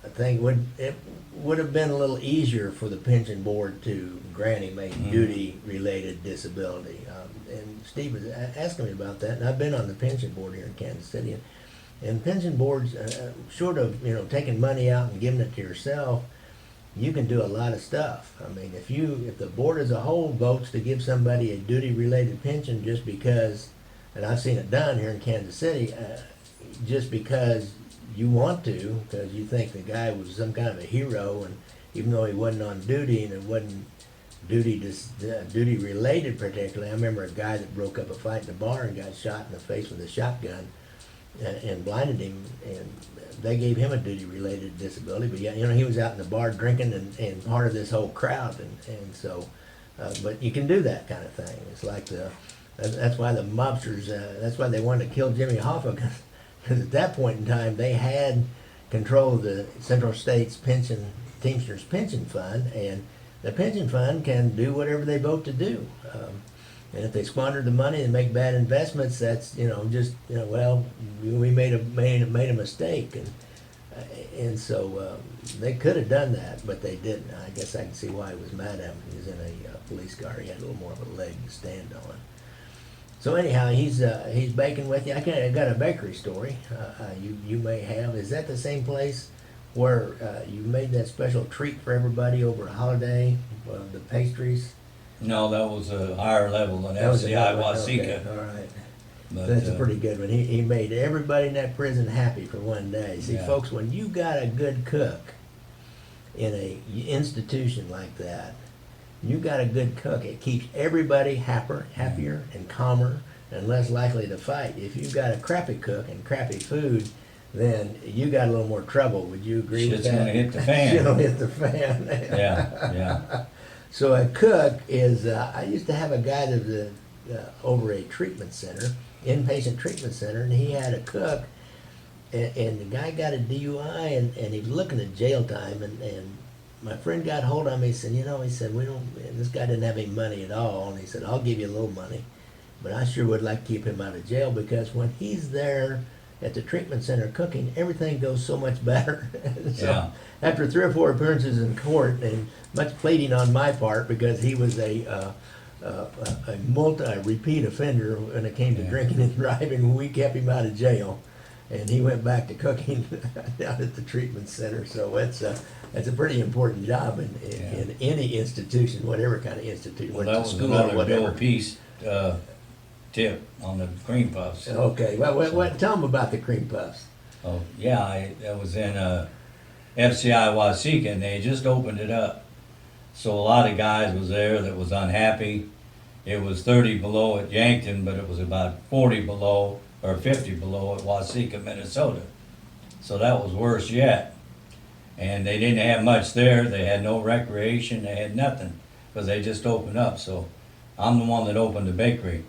I think it would have been a little easier for the pension board to grant him a duty-related disability. And Steve was asking me about that, and I've been on the pension board here in Kansas City. And pension boards, short of taking money out and giving it to yourself, you can do a lot of stuff. I mean, if the board as a whole votes to give somebody a duty-related pension just because, and I've seen it done here in Kansas City, just because you want to, because you think the guy was some kind of a hero, and even though he wasn't on duty and it wasn't duty related particularly. I remember a guy that broke up a fight in a bar and got shot in the face with a shotgun and blinded him, and they gave him a duty related disability. But yeah, he was out in the bar drinking and part of this whole crowd, and so, but you can do that kind of thing. It's like that's why the mobsters, that's why they wanted to kill Jimmy Hoffa, because at that point in time they had control of the Central States Teamsters Pension Fund, and the pension fund can do whatever they vote to do. And if they squander the money and make bad investments, that's well, we made a mistake, and so they could have done that, but they didn't. I guess I can see why he was mad at him. He was in a police car. He had a little more of a leg to stand on. So anyhow, he's baking with you. I got a bakery story. You may have. Is that the same place where you made that special treat for everybody over a holiday, the pastries? No, that was a higher level than That was a FCI good one. Wasika. Okay, all right. But, That's a pretty good one. He made everybody in that prison happy for one day. See, Yeah. folks, when you got a good cook in a institution like that, you got a good cook, it keeps everybody happier and calmer and less likely to fight. If you've got a crappy cook and crappy food, then you got a little more trouble. Would you agree with Shit's that? gonna hit the fan. Shit'll hit the fan. yeah. So a cook is, I used to have a guy that was over a treatment center, inpatient treatment center, and he had a cook, and the guy got a DUI, and he was looking at jail time, and my friend got hold of me, he said, this guy didn't have any money at all, and he said, I'll give you a little money, but I sure would like to keep him out of jail, because when he's there at the treatment center cooking, everything goes so much better. So Yeah. after 3 or 4 appearances in court and much pleading on my part, because he was a repeat offender when it came to Yeah. drinking and driving, we kept him out of jail, and he went back to cooking down at the treatment center. So it's a pretty important job in any institution, whatever kind of institution, Well, whether that it's was a school or another Bill whatever. Piest tip on the cream puffs. Okay, well, tell them about the cream puffs. Oh, yeah, I was in FCI Wasika, and they just opened it up. So a lot of guys was there that was unhappy. It was 30 below at Yankton, but it was about 40 below or 50 below at Wasika, Minnesota. So that was worse yet. And they didn't have much there. They had no recreation. They had nothing because they just opened up. So I'm the one that opened the bakery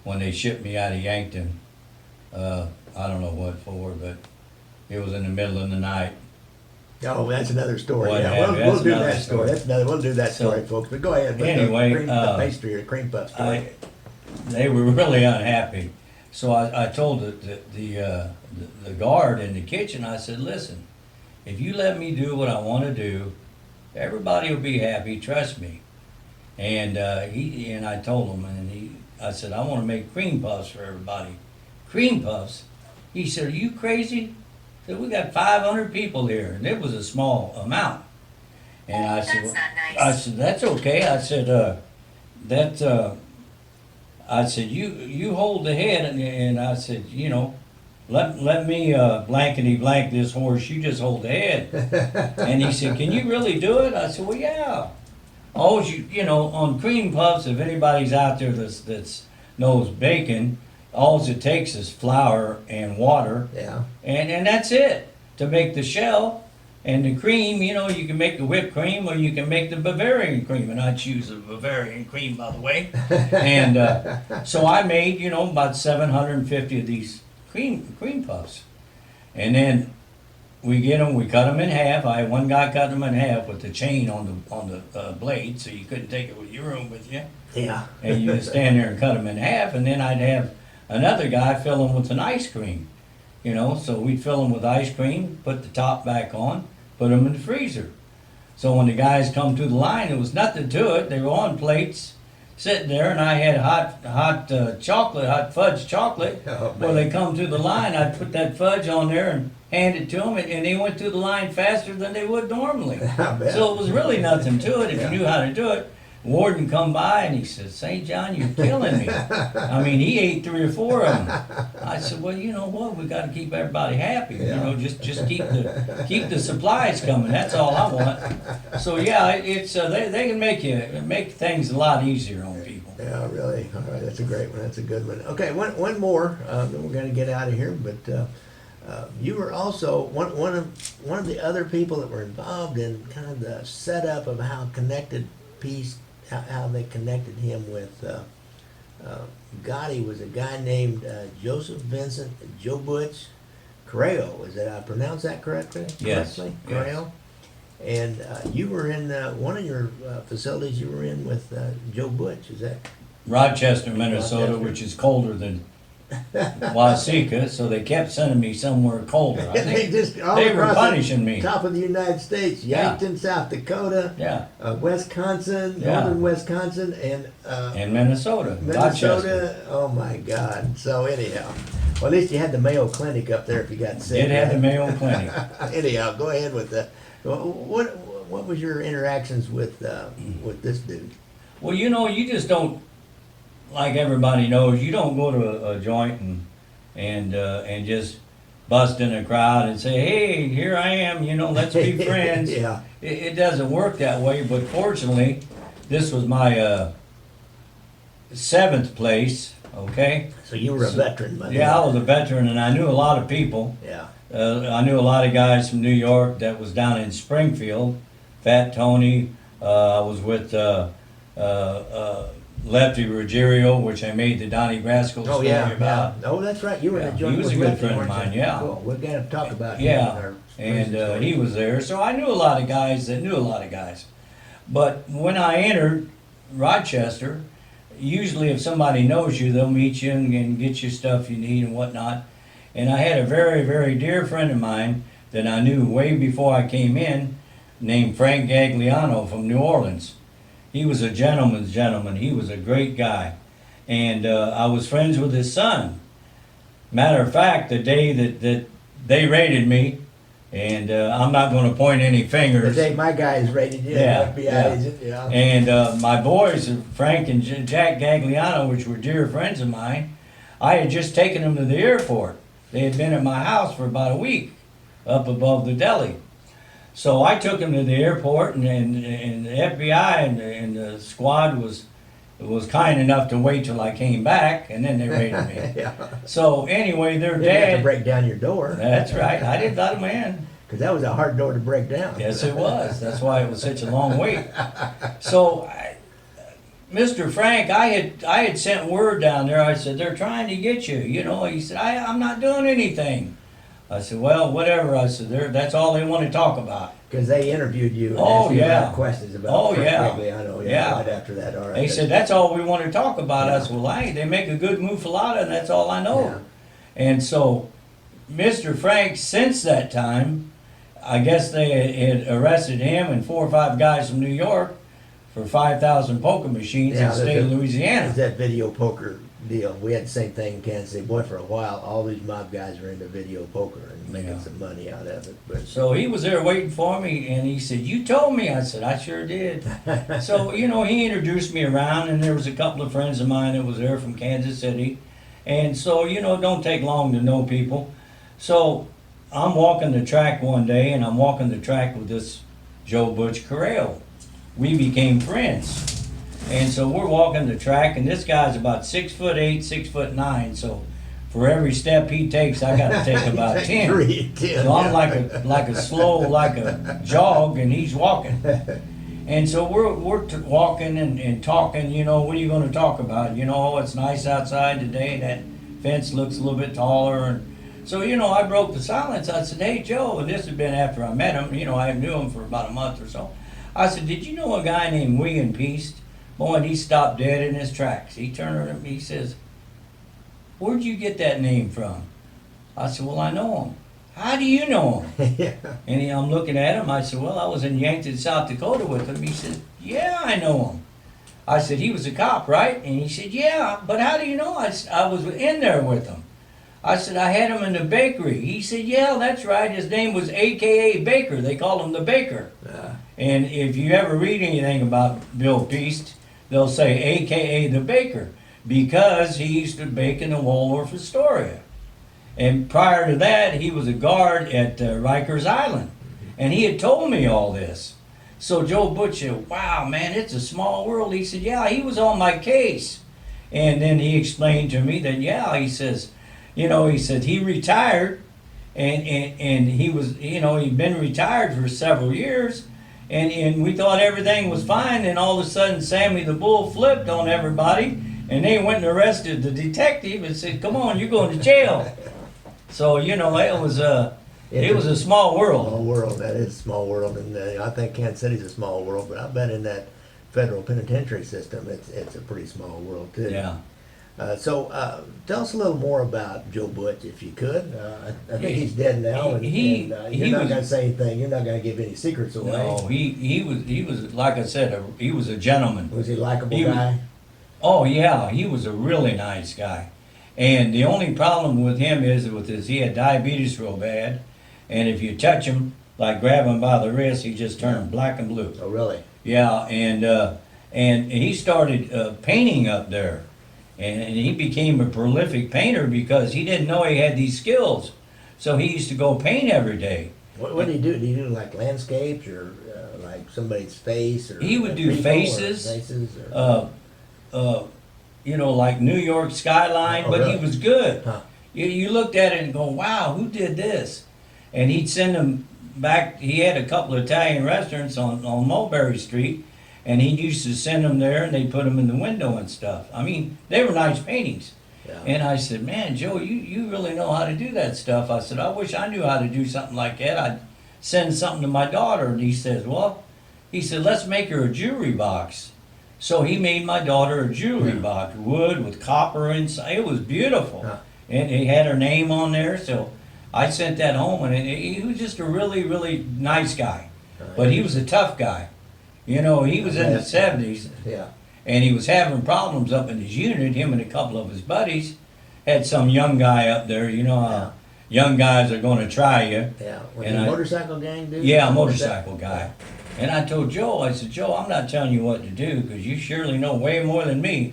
when they shipped me out of Yankton. I don't know what for, but it was in the middle of the night. Oh, that's another story. What Yeah, happened? we'll That's do another that story. story. That's another. We'll do that So, story, folks. But go ahead. With anyway, the pastry or cream puff story. They were really unhappy. So I told the guard in the kitchen, I said, listen, if you let me do what I want to do, everybody will be happy, trust me. And I told him, I said, I want to make cream puffs for everybody. Cream puffs? He said, are you crazy? I said, we got 500 people here, and it was a small amount. And I said, That's not nice. I said, that's okay. I said, I said, you hold the head, and I said, let me blankety blank this horse. You just hold the head. And he said, can you really do it? I said, well, yeah. Always, on cream puffs, if anybody's out there that's knows baking, all it takes is flour and water, Yeah. and that's it to make the shell. And the cream, you can make the whipped cream or you can make the Bavarian cream. And I choose the Bavarian cream, by the way. And so I made, about 750 of these cream puffs. And then we get them, we cut them in half. I had one guy cut them in half with the chain on the blade, so you couldn't take it with your room with you. Yeah. And you just stand there and cut them in half. And then I'd have another guy fill them with an ice cream. So we'd fill them with ice cream, put the top back on, put them in the freezer. So when the guys come to the line, there was nothing to it. They were on plates, sitting there, and I had hot fudge chocolate. Oh, When man. they come to the line, I'd put that fudge on there and hand it to them, and they went through the line faster than they would normally. I bet. So it was really nothing to it if Yeah. you knew how to do it. warden come by and he said, St. John, you're killing me. I mean, he ate 3 or 4 of them. I said, well, you know what? We got to keep everybody happy. You know, just keep the supplies coming. That's all I want. So yeah, it's they can make things a lot easier on people. Yeah, really. All right, that's a great one. That's a good one. Okay, one more. Then we're going to get out of here. But you were also one of the other people that were involved in kind of the setup of how connected Piest, how they connected him with Gotti was a guy named Joseph Vincent Joe Butch Correo. Is that I pronounce that correctly? Yes. Correo. And you were in one of your facilities. You were in with Joe Butch. Is that Rochester, Minnesota, which is colder than Waseca, so they kept sending me somewhere colder. I think they were punishing me. Top of the United States, Yankton, South Dakota, Wisconsin, northern Wisconsin, and Minnesota. Rochester. Oh my God! So anyhow, well, at least you had the Mayo Clinic up there if you got sick. It had the Mayo Clinic. Anyhow, go ahead with the. What was your interactions with this dude? Well, you know, you just don't. Like everybody knows, you don't go to a joint and just bust in a crowd and say, "Hey, here I am," you know, let's be friends. Yeah. It doesn't work that way. But fortunately, this was my 7th place. Okay. So you were a veteran, buddy. Yeah, I was a veteran, and I knew a lot of people. Yeah. I knew a lot of guys from New York that was down in Springfield. Fat Tony. I was with. Lefty Ruggiero, which I made the Donnie Brasco story about. Oh, that's right. You were in a joint. He was a good friend of mine, yeah. Cool. We've got to talk about him. Yeah, and he was there. So I knew a lot of guys that knew a lot of guys. But when I entered Rochester, usually if somebody knows you, they'll meet you and get you stuff you need and whatnot. And I had a very, very dear friend of mine that I knew way before I came in, named Frank Gagliano from New Orleans. He was a gentleman's gentleman. He was a great guy. And I was friends with his son. Matter of fact, the day that they raided me, and I'm not going to point any fingers. The day my guys raided you, FBI agent, yeah. And my boys, Frank and Jack Gagliano, which were dear friends of mine, I had just taken them to the airport. They had been at my house for about a week, up above the deli. So I took him to the airport, and the FBI and the squad was kind enough to wait till I came back, and then they raided me. Yeah. So anyway, their They had dad. to break down your door. That's right. I didn't let him in. Because that was a hard door to break down. Yes, it was. That's why it was such a long wait. So, Mr. Frank, I had sent word down there. I said, they're trying to get you. You know, he said, I'm not doing anything. I said, well, whatever. I said, that's all they want to talk about. Because they interviewed you and Oh, asked you a lot yeah. of questions about Oh, Frank yeah. Gagliano, Yeah. right after that. All right. They said, that's all we want to talk about. I said, well, they make a good muffaletta, and that's all I know. Yeah. And so, Mr. Frank, since that time, I guess they had arrested him and 4 or 5 guys from New York for 5,000 poker machines in the state of Louisiana. It's that video poker deal. We had the same thing in Kansas City. Boy, for a while, all these mob guys were into video poker and making some money out of it. But so he was there waiting for me, and he said, you told me. I said, I sure did. So, you know, he introduced me around, and there was a couple of friends of mine that was there from Kansas City. And so, you know, it don't take long to know people. So I'm walking the track one day, and I'm walking the track with this Joe Butch Correo. We became friends. And so we're walking the track, and this guy's about 6'8", 6'9". So for every step he takes, I got to take about 10. So I'm like a slow, like a jog, and he's walking. And so we're walking and talking. You know, what are you going to talk about? You know, it's nice outside today. That fence looks a little bit taller. And so, you know, I broke the silence. I said, hey, Joe, and this had been after I met him. You know, I knew him for about a month or so. I said, did you know a guy named William Piest? Boy, and he stopped dead in his tracks. He turned around at me, he says, where'd you get that name from? I said, well, I know him. How do you know him? Yeah. And I'm looking at him. I said, well, I was in Yankton, South Dakota with him. He said, yeah, I know him. I said, he was a cop, right? And he said, yeah, but how do you know? I was in there with him. I said, I had him in the bakery. He said, yeah, that's right. His name was AKA Baker. They called him the Baker. And if you ever read anything about Bill Piest, they'll say AKA the Baker, because he used to bake in the Waldorf Astoria. And prior to that, he was a guard at Rikers Island. And he had told me all this. So Joe Butch said, wow, man, it's a small world. He said, yeah, he was on my case. And then he explained to me that, yeah, he says, he said he retired and he was, he'd been retired for several years. And we thought everything was fine. And all of a sudden, Sammy the Bull flipped on everybody. And they went and arrested the detective and said, come on, you're going to jail. So, it was a small world. Small world, that is a small world. And I think Kansas City's a small world, but I bet in that federal penitentiary system, it's a pretty small world, too. Yeah. So tell us a little more about Joe Butch, if you could. I think he's dead now, and you're not going to say anything. You're not going to give any secrets away. No, he was like I said, he was a gentleman. Was he a likable guy? Oh yeah, he was a really nice guy. And the only problem with him is he had diabetes real bad, and if you touch him, like grab him by the wrist, he just turned black and blue. Oh really? Yeah, and he started painting up there. And he became a prolific painter because he didn't know he had these skills. So he used to go paint every day. What did he do? Did he do like landscapes or like somebody's face? Or he would do faces, like New York skyline, but really? he was good. Huh. You looked at it and go, wow, who did this? And he'd send them back. He had a couple of Italian restaurants on Mulberry Street. And he used to send them there, and they put them in the window and stuff. I mean, they were nice paintings. Yeah. And I said, man, Joe, you really know how to do that stuff. I said, I wish I knew how to do something like that. I'd send something to my daughter. And he says, let's make her a jewelry box. So he made my daughter a jewelry box, wood with copper inside. It was beautiful. Yeah. And he had her name on there. So I sent that home, and he was just a really, really nice guy. But he was a tough guy. He was in the 70s, and he was having problems up in his unit. Him and a couple of his buddies had some young guy up there. Young guys are going to try you. Yeah, was he a motorcycle gang dude? Yeah, a motorcycle guy. And I told Joe, Joe, I'm not telling you what to do because you surely know way more than me.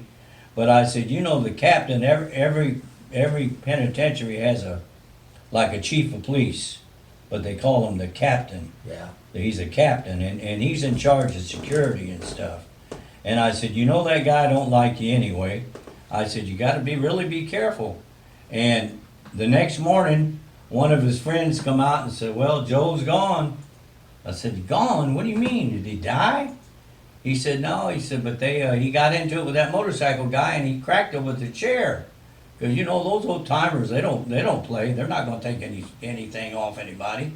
But I said, the captain, every penitentiary has a chief of police, but they call him the captain. Yeah. He's a captain, and he's in charge of security and stuff. And I said, that guy don't like you anyway. I said, you got to really be careful. And the next morning, one of his friends come out and said, well, Joe's gone. I said, gone? What do you mean? Did he die? He said, no. He said, but he got into it with that motorcycle guy, and he cracked him with the chair. Because, those old timers, they don't play. They're not going to take anything off anybody.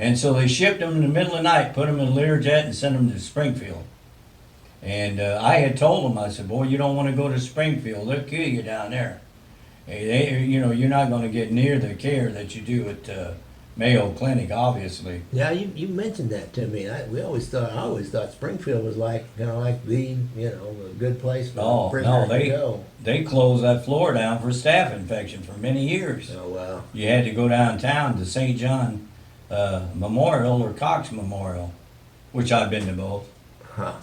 And so they shipped him in the middle of the night, put him in a Learjet, and sent him to Springfield. And I had told him, I said, boy, you don't want to go to Springfield. They'll kill you down there. You're not going to get near the care that you do at Mayo Clinic, obviously. Yeah, you mentioned that to me. I always thought Springfield was like the a good place for prisoners to go. They closed that floor down for staph infection for many years. Oh wow! You had to go downtown to St. John Memorial or Cox Memorial, which I've been to both. Huh.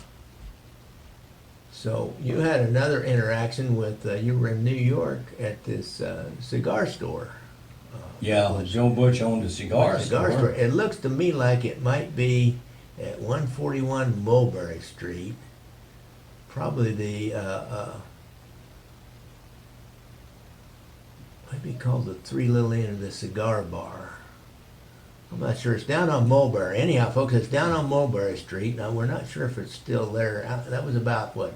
So you had another interaction with you were in New York at this cigar store. Yeah, Joe Butch owned a cigar store. It looks to me like it might be at 141 Mulberry Street. Probably the might be called the Three Little Inn or the Cigar Bar. I'm not sure. It's down on Mulberry. Anyhow, folks, it's down on Mulberry Street. Now, we're not sure if it's still there. That was about, what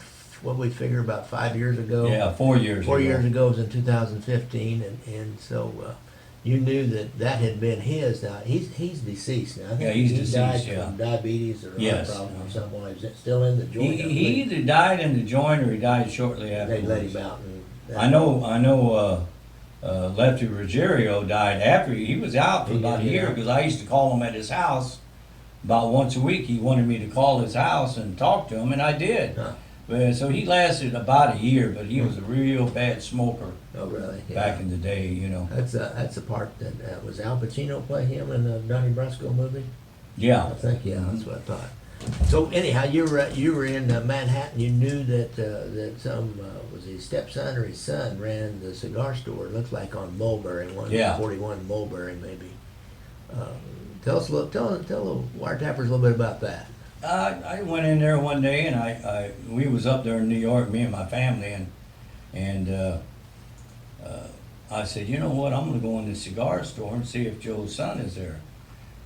we figure, about 5 years ago? Yeah, 4 years ago. 4 years ago. It was in 2015. And so you knew that had been his. Now, he's deceased now. Yeah, he's deceased, died from diabetes or heart problem or something. Is it still in the joint? He either died in the joint or he died shortly afterwards. They let him out. I know Lefty Ruggiero died after he was out for about a year because I used to call him at his house about once a week. He wanted me to call his house and talk to him, and I did. Huh. So he lasted about a year, but he was a real bad smoker. Oh, really? Yeah. Back in the day, That's the part that was Al Pacino play him in the Donnie Brasco movie? Yeah. I think, that's what I thought. So anyhow, you were in Manhattan. You knew that some was his stepson or his son ran the cigar store. It looks like on Mulberry, Yeah. 141 Mulberry, maybe. Tell us a little. Tell the wiretappers a little bit about that. I went in there one day, and we was up there in New York, me and my family, and I said, you know what, I'm gonna go in the cigar store and see if Joe's son is there.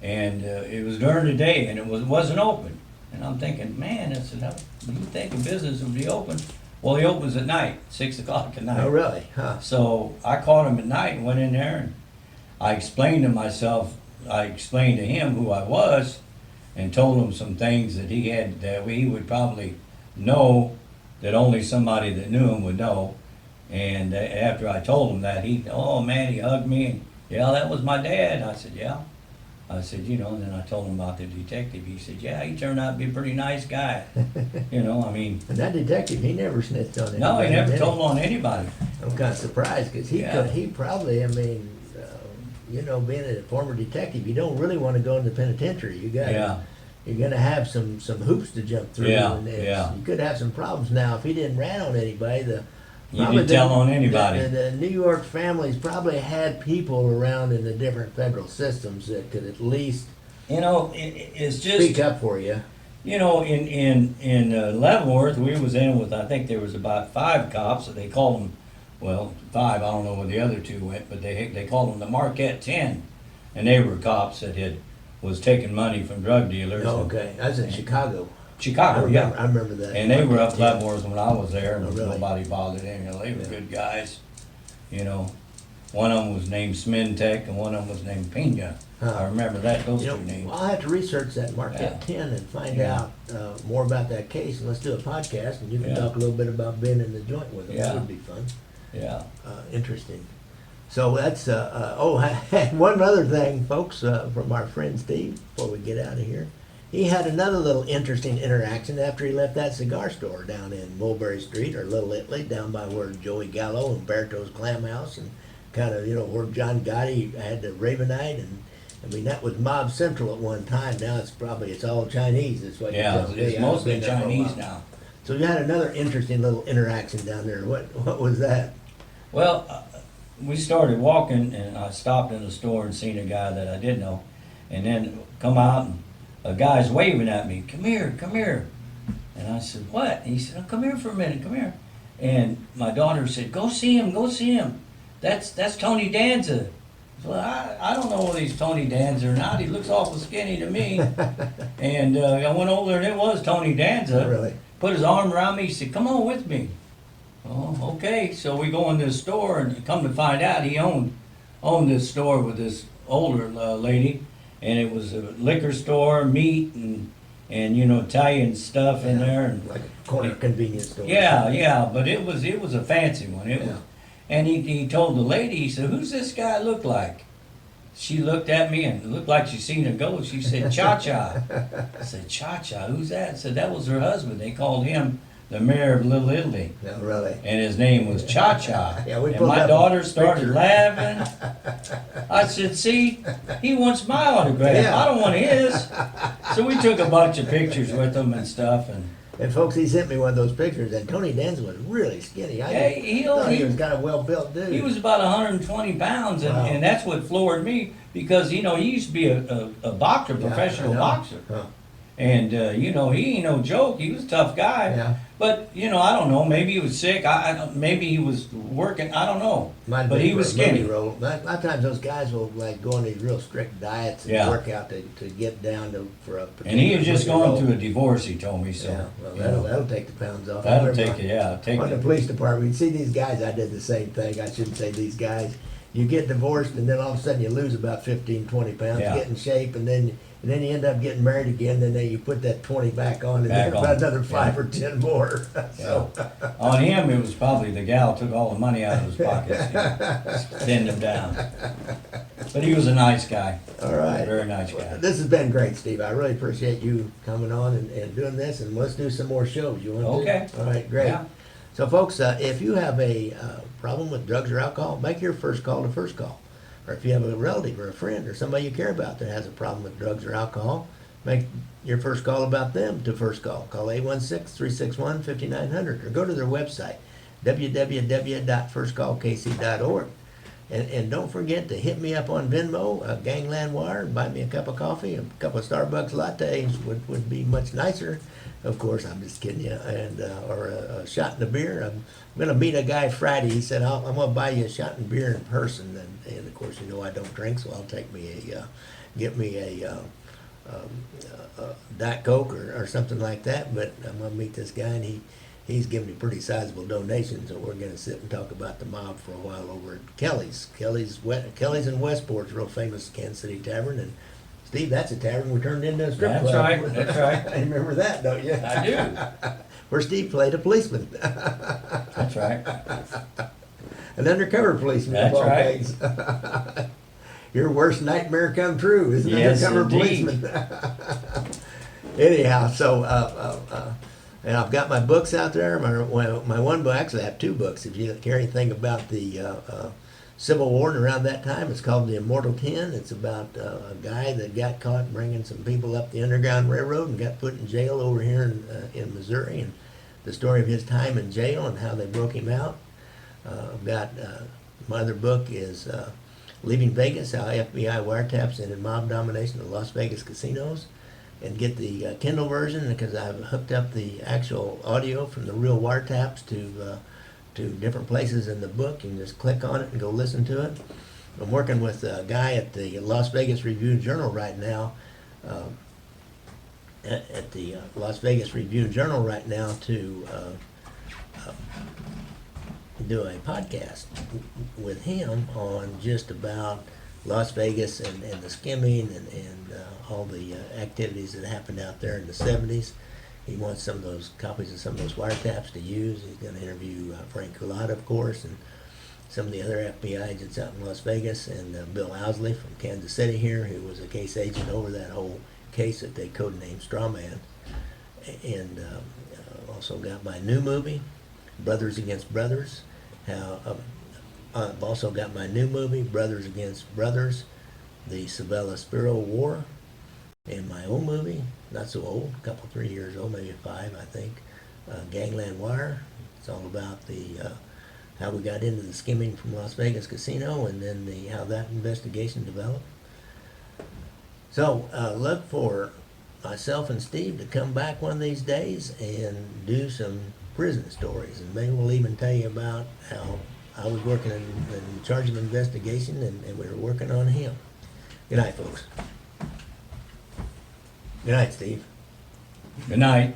And it was during the day, and it wasn't open. And I'm thinking, man, I said, do you think a business would be open? Well, he opens at night, 6 o'clock at night. Oh, really? Huh? So I caught him at night and went in there, and I explained to him who I was, and told him some things that he would probably know that only somebody that knew him would know. And after I told him that, he hugged me, and yeah, that was my dad. I said, yeah. I said, and then I told him about the detective. He said, yeah, he turned out to be a pretty nice guy. I mean. And that detective, he never snitched on anybody. No, he never told on anybody. I'm kind of surprised because he probably, I mean, being a former detective, you don't really want to go in the penitentiary. You're gonna have some hoops to jump through. Yeah, and yeah. You could have some problems now if he didn't rat on anybody. You didn't tell on anybody. The New York families probably had people around in the different federal systems that could at least it's just speak up for you. In Leavenworth, we was in with, I think there was about 5 cops. They called them, well, 5. I don't know where the other 2 went, but they called them the Marquette 10, and they were cops that was taking money from drug dealers. Oh, okay. I was in Chicago. Chicago, I remember that. And they were up Leavenworth when I was there, and really? nobody bothered them. They were good guys. One of them was named Smintek, and one of them was named Pena. Huh. I remember those 2 names. I'll have to research that Marquette 10 and find out more about that case, and let's do a podcast, and you can talk a little bit about being in the joint with them. That would be fun. Yeah. Interesting. So that's, one other thing, folks, from our friend Steve, before we get out of here. He had another little interesting interaction after he left that cigar store down in Mulberry Street, or Little Italy, down by where Joey Gallo and Berto's Clam House, and kind of, where John Gotti had the Ravenite, and I mean, that was Mob Central at one time. Now it's all Chinese. That's what it's mostly Chinese now. So you had another interesting little interaction down there. What was that? Well, we started walking, and I stopped in the store and seen a guy that I did know, and then come out, and a guy's waving at me, come here. And I said, what? And he said, oh, come here for a minute, come here. And my daughter said, go see him. That's Tony Danza. So I don't know whether he's Tony Danza or not. He looks awful skinny to me. And I went over there, and it was Tony Danza. Really? Put his arm around me. He said, come on with me. Oh, okay. So we go in this store, and come to find out, he owned this store with this older lady, and it was a liquor store, meat, and Italian stuff in there, and like a corner convenience store. Yeah, but it was a fancy one. And he told the lady, he said, who's this guy look like? She looked at me and it looked like she seen a ghost. She said, Cha-Cha. I said, Cha-Cha, who's that? I said, that was her husband. They called him the mayor of Little Italy. No, really? And his name was Cha-Cha. Yeah, and my daughter started laughing. I said, see, he wants my autograph. Yeah. I don't want his. So we took a bunch of pictures with him and stuff. And folks, he sent me one of those pictures, and Tony Danza was really skinny. He was kind of well-built dude. He was about 120 pounds, and, Wow. and that's what floored me, because, he used to be a boxer, professional boxer. Huh. And, he ain't no joke. He was a tough guy. Yeah. But, I don't know. Maybe he was sick. Maybe he was working. I don't know. But he was skinny. A lot of times those guys will go on these real strict diets and work out to get down for a particular. And he was just going role. through a divorce, he told me. So, yeah, well, that'll take the pounds off. That'll take it, yeah. On the police department, you see these guys, I did the same thing. I shouldn't say these guys. You get divorced, and then all of a sudden you lose about 15, 20 pounds, get in shape, and then you end up getting married again, and then you put that 20 back on, and then about another 5 or 10 more. So. On him, it was probably the gal took all the money out of his pockets, pinned him down. But he was a nice guy. All right. Very nice guy. Well, this has been great, Steve. I really appreciate you coming on and doing this, and let's do some more shows. You want to? Okay. All right, great. Yeah. So, folks, if you have a problem with drugs or alcohol, make your first call to First Call. Or if you have a relative or a friend or somebody you care about that has a problem with drugs or alcohol, make your first call about them to First Call. Call 816-361-5900 or go to their website, www.firstcallkc.org. And don't forget to hit me up on Venmo, Gangland Wire, and buy me a cup of coffee. A couple of Starbucks lattes would be much nicer. Of course, I'm just kidding you. And or a shot in a beer. I'm going to meet a guy Friday. He said, I'm going to buy you a shot in beer in person. And of course, you know I don't drink, so I'll take me get me a Diet Coke or something like that. But I'm going to meet this guy, and he's given me pretty sizable donations, so we're going to sit and talk about the mob for a while over at Kelly's. Kelly's in Westport's real famous Kansas City Tavern. And Steve, that's a tavern we turned into a strip That's club. right, that's right. I remember that, don't you? I do. Where Steve played a policeman. That's right. An undercover policeman. That's of all right. things. Your worst nightmare come true is an Yes, undercover indeed. policeman. Anyhow, so and I've got my books out there. My one book, actually I have two books. If you don't care anything about the Civil War and around that time, it's called The Immortal 10. It's about a guy that got caught bringing some people up the Underground Railroad and got put in jail over here in Missouri, and the story of his time in jail and how they broke him out. I've got my other book is Leaving Vegas, How FBI Wiretaps Ended Mob Domination of Las Vegas Casinos. And get the Kindle version because I've hooked up the actual audio from the real wiretaps to different places in the book. You can just click on it and go listen to it. I'm working with a guy at the Las Vegas Review-Journal right now, at the Las Vegas Review-Journal right now to do a podcast with him on just about Las Vegas and the skimming and all the activities that happened out there in the 70s. He wants some of those copies of some of those wiretaps to use. He's going to interview Frank Culotta, of course, and some of the other FBI agents out in Las Vegas, and Bill Owsley from Kansas City here, who was a case agent over that whole case that they codenamed Strawman. And also got my new movie, Brothers Against Brothers. I've also got my new movie, Brothers Against Brothers, the Sabella Spiro War, and my old movie, not so old, a couple, 3 years old, maybe 5, I think, Gangland Wire. It's all about the how we got into the skimming from Las Vegas Casino and then how that investigation developed. So look for myself and Steve to come back one of these days and do some prison stories, and maybe we'll even tell you about how I was working in charge of investigation, and we were working on him. Good night, folks. Good night, Steve. Good night.